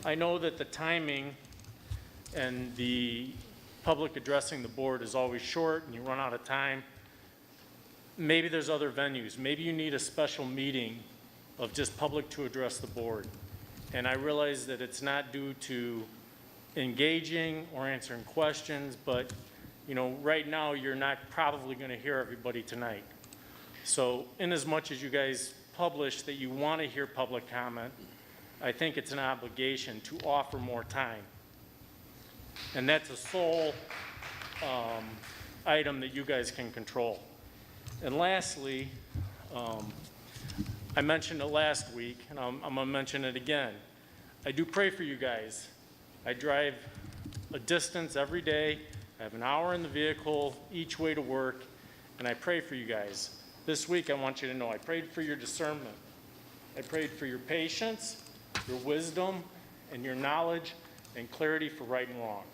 I know that the timing and the public addressing the board is always short and you run out of time. Maybe there's other venues. Maybe you need a special meeting of just public to address the board. And I realize that it's not due to engaging or answering questions, but right now you're not probably going to hear everybody tonight. So in as much as you guys publish that you want to hear public comment, I think it's an obligation to offer more time. And that's a sole item that you guys can control. And lastly, I mentioned it last week, and I'm going to mention it again. I do pray for you guys. I drive a distance every day. I have an hour in the vehicle each way to work, and I pray for you guys. This week, I want you to know I prayed for your discernment. I prayed for your patience, your wisdom, and your knowledge and clarity for right and wrong.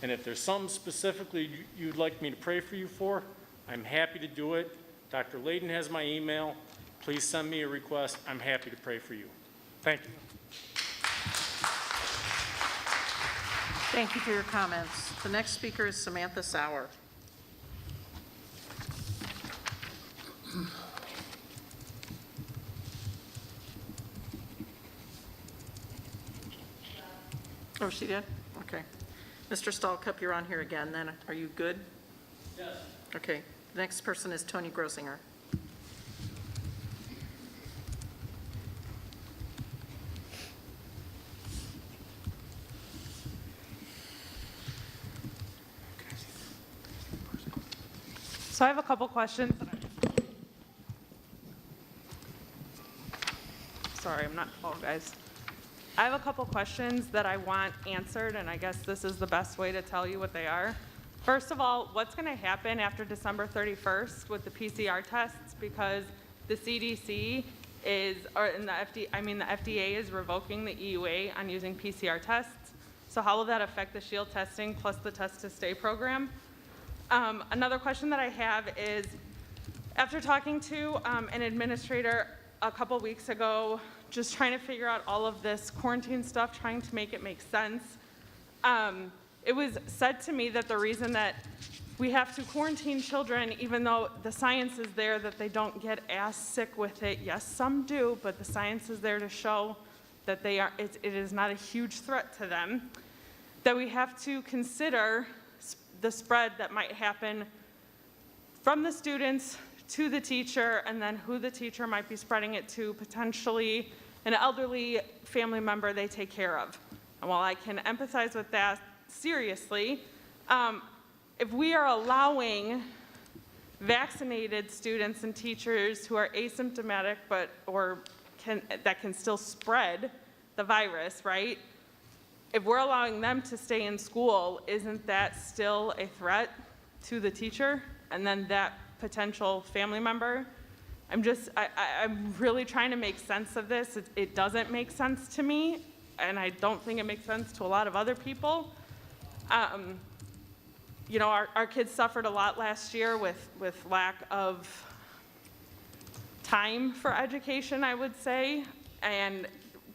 And if there's something specifically you'd like me to pray for you for, I'm happy to do it. Dr. Layden has my email. Please send me a request. I'm happy to pray for you. Thank you. Thank you for your comments. The next speaker is Samantha Sauer. Oh, she did? Okay. Mr. Stahlcup, you're on here again then. Are you good? Yes. Okay. The next person is Tonya Grossinger. So I have a couple questions. Sorry, I'm not, oh, guys. I have a couple questions that I want answered, and I guess this is the best way to tell you what they are. First of all, what's going to happen after December 31st with the PCR tests? Because the CDC is, the FDA is revoking the EUA on using PCR tests. So how will that affect the SHIELD testing plus the Test to Stay program? Another question that I have is, after talking to an administrator a couple weeks ago, just trying to figure out all of this quarantine stuff, trying to make it make sense, it was said to me that the reason that we have to quarantine children, even though the science is there that they don't get as sick with it, yes, some do, but the science is there to show that it is not a huge threat to them, that we have to consider the spread that might happen from the students to the teacher, and then who the teacher might be spreading it to, potentially an elderly family member they take care of. And while I can empathize with that seriously, if we are allowing vaccinated students and teachers who are asymptomatic that can still spread the virus, right? If we're allowing them to stay in school, isn't that still a threat to the teacher and then that potential family member? I'm really trying to make sense of this. It doesn't make sense to me, and I don't think it makes sense to a lot of other people. You know, our kids suffered a lot last year with lack of time for education, I would say, and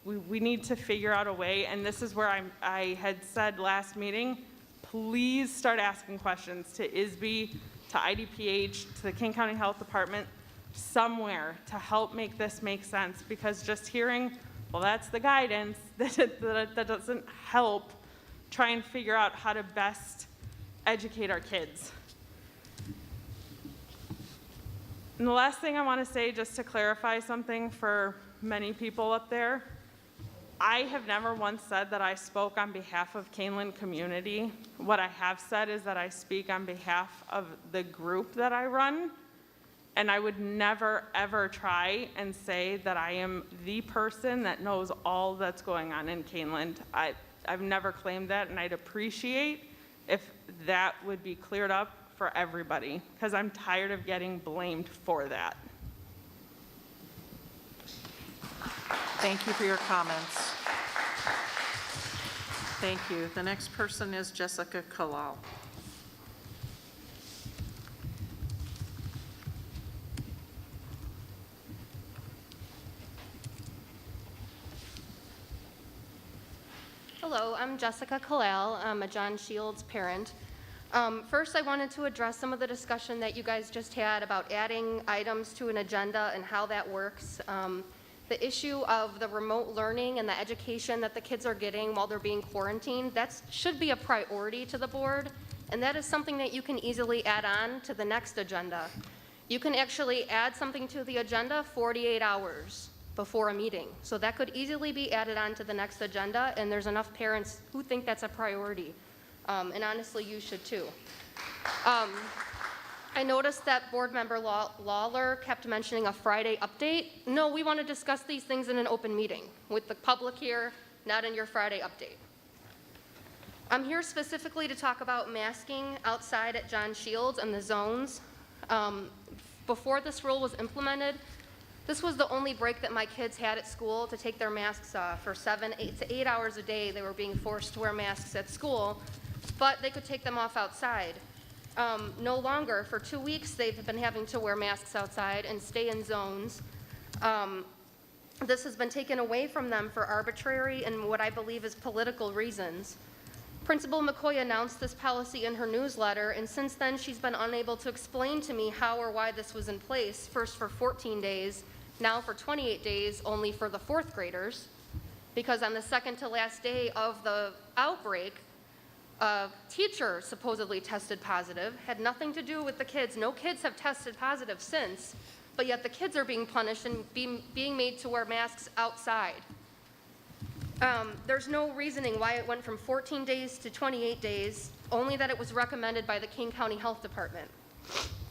we need to figure out a way, and this is where I had said last meeting, please start asking questions to ISB, to IDPH, to the King County Health Department, somewhere to help make this make sense, because just hearing, well, that's the guidance, that doesn't help try and figure out how to best educate our kids. And the last thing I want to say, just to clarify something for many people up there, I have never once said that I spoke on behalf of Kaneland community. What I have said is that I speak on behalf of the group that I run, and I would never, ever try and say that I am the person that knows all that's going on in Kaneland. I've never claimed that, and I'd appreciate if that would be cleared up for everybody, because I'm tired of getting blamed for that. Thank you for your comments. Thank you. The next person is Jessica Kalal. Hello, I'm Jessica Kalal. I'm a John Shields parent. First, I wanted to address some of the discussion that you guys just had about adding items to an agenda and how that works. The issue of the remote learning and the education that the kids are getting while they're being quarantined, that should be a priority to the board, and that is something that you can easily add on to the next agenda. You can actually add something to the agenda 48 hours before a meeting. So that could easily be added on to the next agenda, and there's enough parents who think that's a priority. And honestly, you should too. I noticed that board member Lawler kept mentioning a Friday update. No, we want to discuss these things in an open meeting with the public here, not in your Friday update. I'm here specifically to talk about masking outside at John Shields and the zones. Before this rule was implemented, this was the only break that my kids had at school to take their masks off. For 7 to 8 hours a day, they were being forced to wear masks at school, but they could take them off outside. No longer, for 2 weeks, they've been having to wear masks outside and stay in zones. This has been taken away from them for arbitrary and what I believe is political reasons. Principal McCoy announced this policy in her newsletter, and since then she's been unable to explain to me how or why this was in place, first for 14 days, now for 28 days, only for the 4th graders, because on the second to last day of the outbreak, a teacher supposedly tested positive, had nothing to do with the kids. No kids have tested positive since, but yet the kids are being punished and being made to wear masks outside. There's no reasoning why it went from 14 days to 28 days, only that it was recommended by the Kane County Health Department.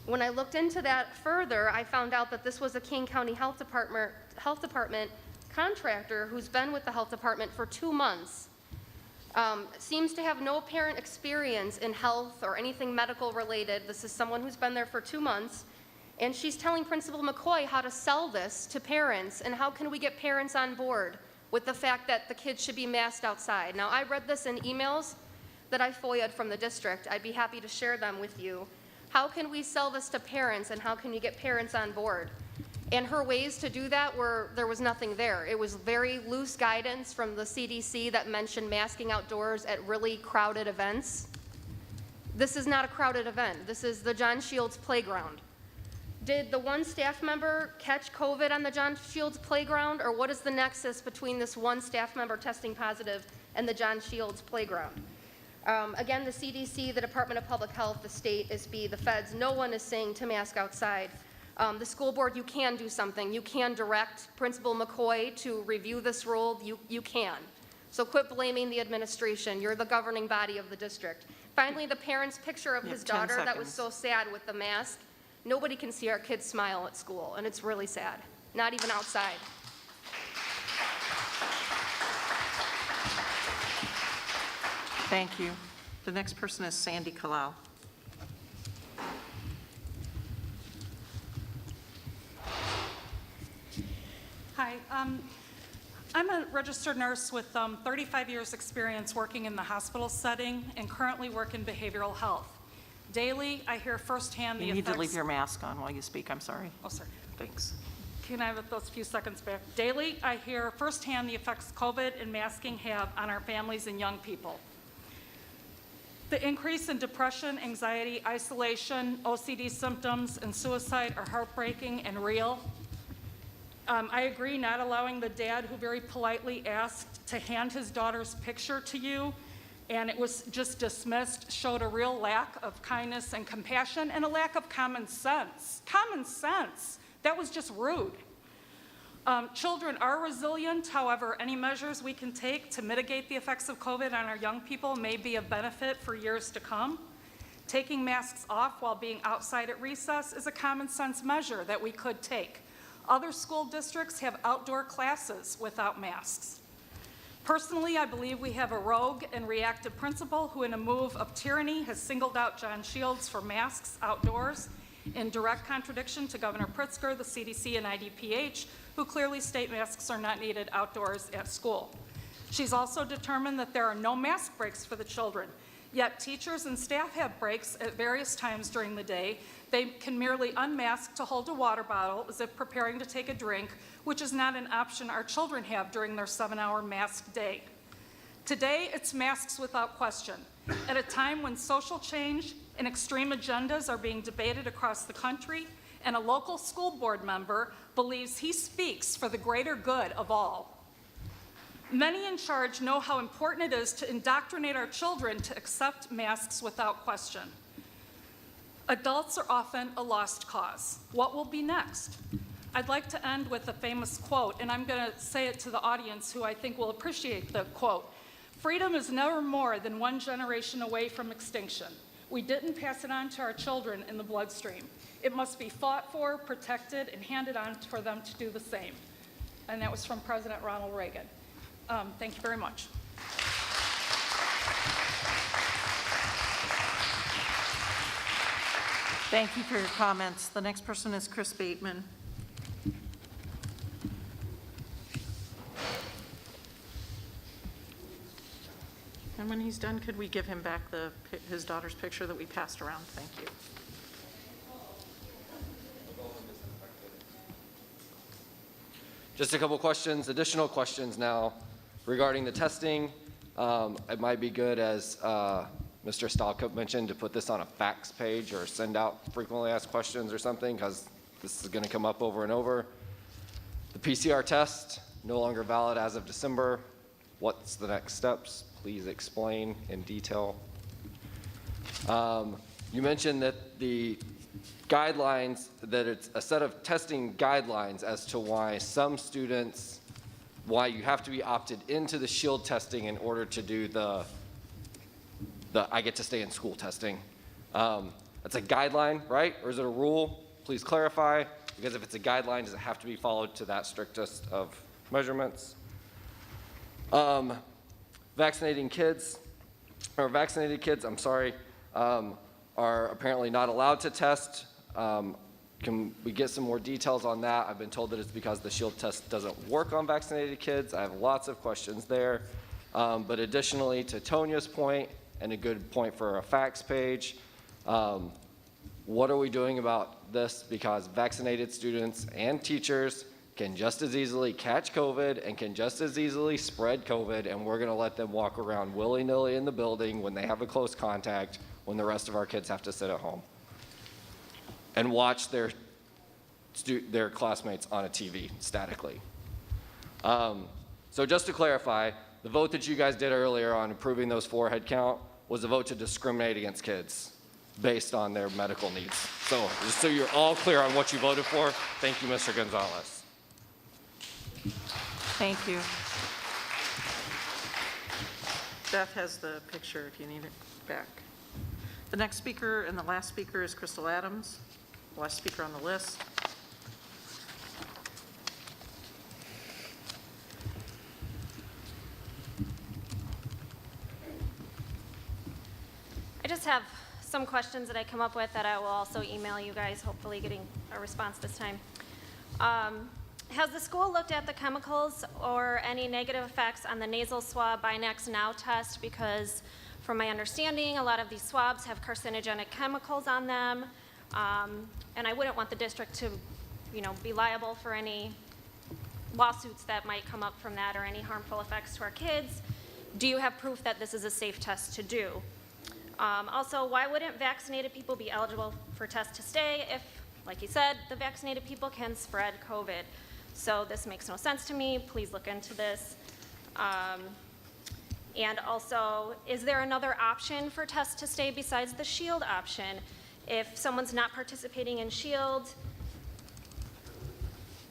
When I looked into that further, I found out that this was a Kane County Health Department contractor who's been with the health department for 2 months. Seems to have no parent experience in health or anything medical related. This is someone who's been there for 2 months. And she's telling Principal McCoy how to sell this to parents and how can we get parents on board with the fact that the kids should be masked outside. Now, I read this in emails that I FOIA'd from the district. I'd be happy to share them with you. How can we sell this to parents and how can you get parents on board? And her ways to do that there was nothing there. It was very loose guidance from the CDC that mentioned masking outdoors at really crowded events. This is not a crowded event. This is the John Shields playground. Did the one staff member catch COVID on the John Shields playground, or what is the nexus between this one staff member testing positive and the John Shields playground? Again, the CDC, the Department of Public Health, the state, ISB, the feds, no one is saying to mask outside. The school board, you can do something. You can direct Principal McCoy to review this rule. You can. So quit blaming the administration. You're the governing body of the district. Finally, the parent's picture of his daughter that was so sad with the mask. Nobody can see our kids smile at school, and it's really sad. Not even outside. Thank you. The next person is Sandy Kalau. Hi, I'm a registered nurse with 35 years experience working in the hospital setting and currently work in behavioral health. Daily, I hear firsthand the You effects. need to leave your mask on while you speak, I'm sorry. Oh, sorry. Thanks. Can I have those few seconds back? Daily, I hear firsthand the effects COVID and masking have on our families and young people. The increase in depression, anxiety, isolation, OCD symptoms, and suicide are heartbreaking and real. I agree not allowing the dad who very politely asked to hand his daughter's picture to you and it was just dismissed, showed a real lack of kindness and compassion and a lack of common sense. Common sense. That was just rude. Children are resilient. However, any measures we can take to mitigate the effects of COVID on our young people may be of benefit for years to come. Taking masks off while being outside at recess is a common sense measure that we could take. Other school districts have outdoor classes without masks. Personally, I believe we have a rogue and reactive principal who, in a move of tyranny, has singled out John Shields for masks outdoors in direct contradiction to Governor Pritzker, the CDC, and IDPH, who clearly state masks are not needed outdoors at school. She's also determined that there are no mask breaks for the children, yet teachers and staff have breaks at various times during the day. They can merely unmask to hold a water bottle as if preparing to take a drink, which is not an option our children have during their 7-hour mask day. Today, it's masks without question. At a time when social change and extreme agendas are being debated across the country, and a local school board member believes he speaks for the greater good of all. Many in charge know how important it is to indoctrinate our children to accept masks without question. Adults are often a lost cause. What will be next? I'd like to end with a famous quote, and I'm going to say it to the audience who I think will appreciate the quote. Freedom is never more than one generation away from extinction. We didn't pass it on to our children in the bloodstream. It must be fought for, protected, and handed on for them to do the same. And that was from President Ronald Reagan. Thank you very much. Thank you for your comments. The next person is Chris Bateman. And when he's done, could we give him back his daughter's picture that we passed around? Thank you. Just a couple questions, additional questions now regarding the testing. It might be good, as Mr. Stalkup mentioned, to put this on a fax page or send out frequently asked questions or something, because this is going to come up over and over. The PCR test, no longer valid as of December. What's the next steps? Please explain in detail. You mentioned that the guidelines, that it's a set of testing guidelines as to why some students, why you have to be opted into the shield testing in order to do the I get to stay in school testing. That's a guideline, right? Or is it a rule? Please clarify, because if it's a guideline, does it have to be followed to that strictest of measurements? Vaccinated kids, I'm sorry, are apparently not allowed to test. Can we get some more details on that? I've been told that it's because the shield test doesn't work on vaccinated kids. I have lots of questions there. But additionally, to Tonya's point, and a good point for a fax page, what are we doing about this? Because vaccinated students and teachers can just as easily catch COVID and can just as easily spread COVID, and we're going to let them walk around willy-nilly in the building when they have a close contact, when the rest of our kids have to sit at home and watch their classmates on a TV statically. So just to clarify, the vote that you guys did earlier on approving those 4 head count was a vote to discriminate against kids based on their medical needs. So just so you're all clear on what you voted for, thank you, Mr. Gonzalez. Thank you. Beth has the picture if you need it back. The next speaker and the last speaker is Crystal Adams, the last speaker on the list. I just have some questions that I come up with that I will also email you guys, hopefully getting a response this time. Has the school looked at the chemicals or any negative effects on the nasal swab Binax Now test? Because from my understanding, a lot of these swabs have carcinogenic chemicals on them, and I wouldn't want the district to, be liable for any lawsuits that might come up from that or any harmful effects to our kids. Do you have proof that this is a safe test to do? Also, why wouldn't vaccinated people be eligible for test to stay if, like you said, the vaccinated people can spread COVID? So this makes no sense to me. Please look into this. And also, is there another option for test to stay besides the shield option? If someone's not participating in shield,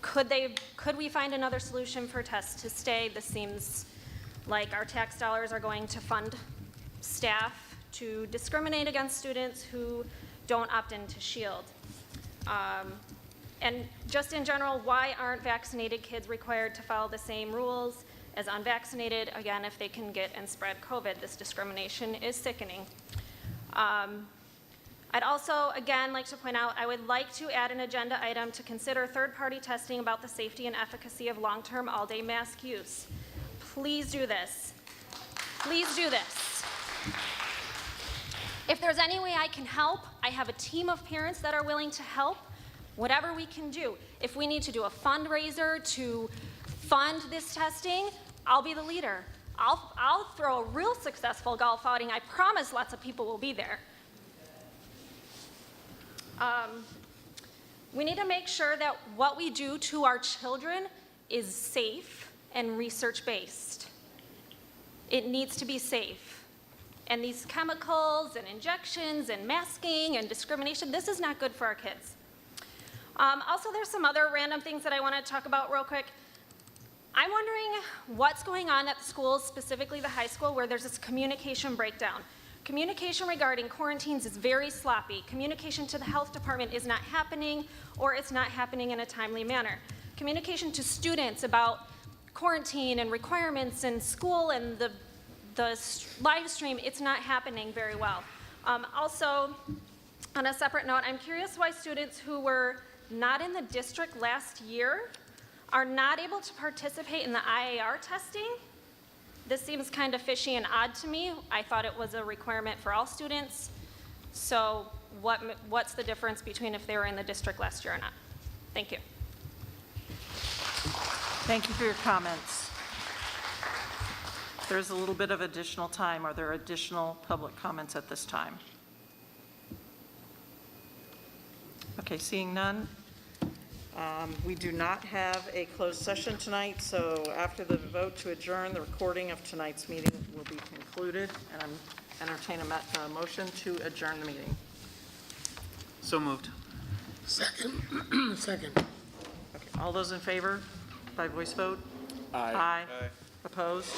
could we find another solution for test to stay? This seems like our tax dollars are going to fund staff to discriminate against students who don't opt into shield. And just in general, why aren't vaccinated kids required to follow the same rules as unvaccinated? Again, if they can get and spread COVID, this discrimination is sickening. I'd also, again, like to point out, I would like to add an agenda item to consider third-party testing about the safety and efficacy of long-term all-day mask use. Please do this. Please do this. If there's any way I can help, I have a team of parents that are willing to help. Whatever we can do. If we need to do a fundraiser to fund this testing, I'll be the leader. I'll throw a real successful golf outing. I promise lots of people will be there. We need to make sure that what we do to our children is safe and research-based. It needs to be safe. And these chemicals and injections and masking and discrimination, this is not good for our kids. Also, there's some other random things that I want to talk about real quick. I'm wondering what's going on at the schools, specifically the high school, where there's this communication breakdown. Communication regarding quarantines is very sloppy. Communication to the health department is not happening, or it's not happening in a timely manner. Communication to students about quarantine and requirements in school and the live stream, it's not happening very well. Also, on a separate note, I'm curious why students who were not in the district last year are not able to participate in the IAR testing. This seems kind of fishy and odd to me. I thought it was a requirement for all students. So what's the difference between if they were in the district last year or not? Thank you. Thank you for your comments. There's a little bit of additional time. Are there additional public comments at this time? Okay, seeing none. We do not have a closed session tonight, so after the vote to adjourn, the recording of tonight's meeting will be concluded, and I'm entertain a motion to adjourn the meeting. So moved. Second. Second. Okay, all those in favor by voice vote? Aye. Aye. Opposed?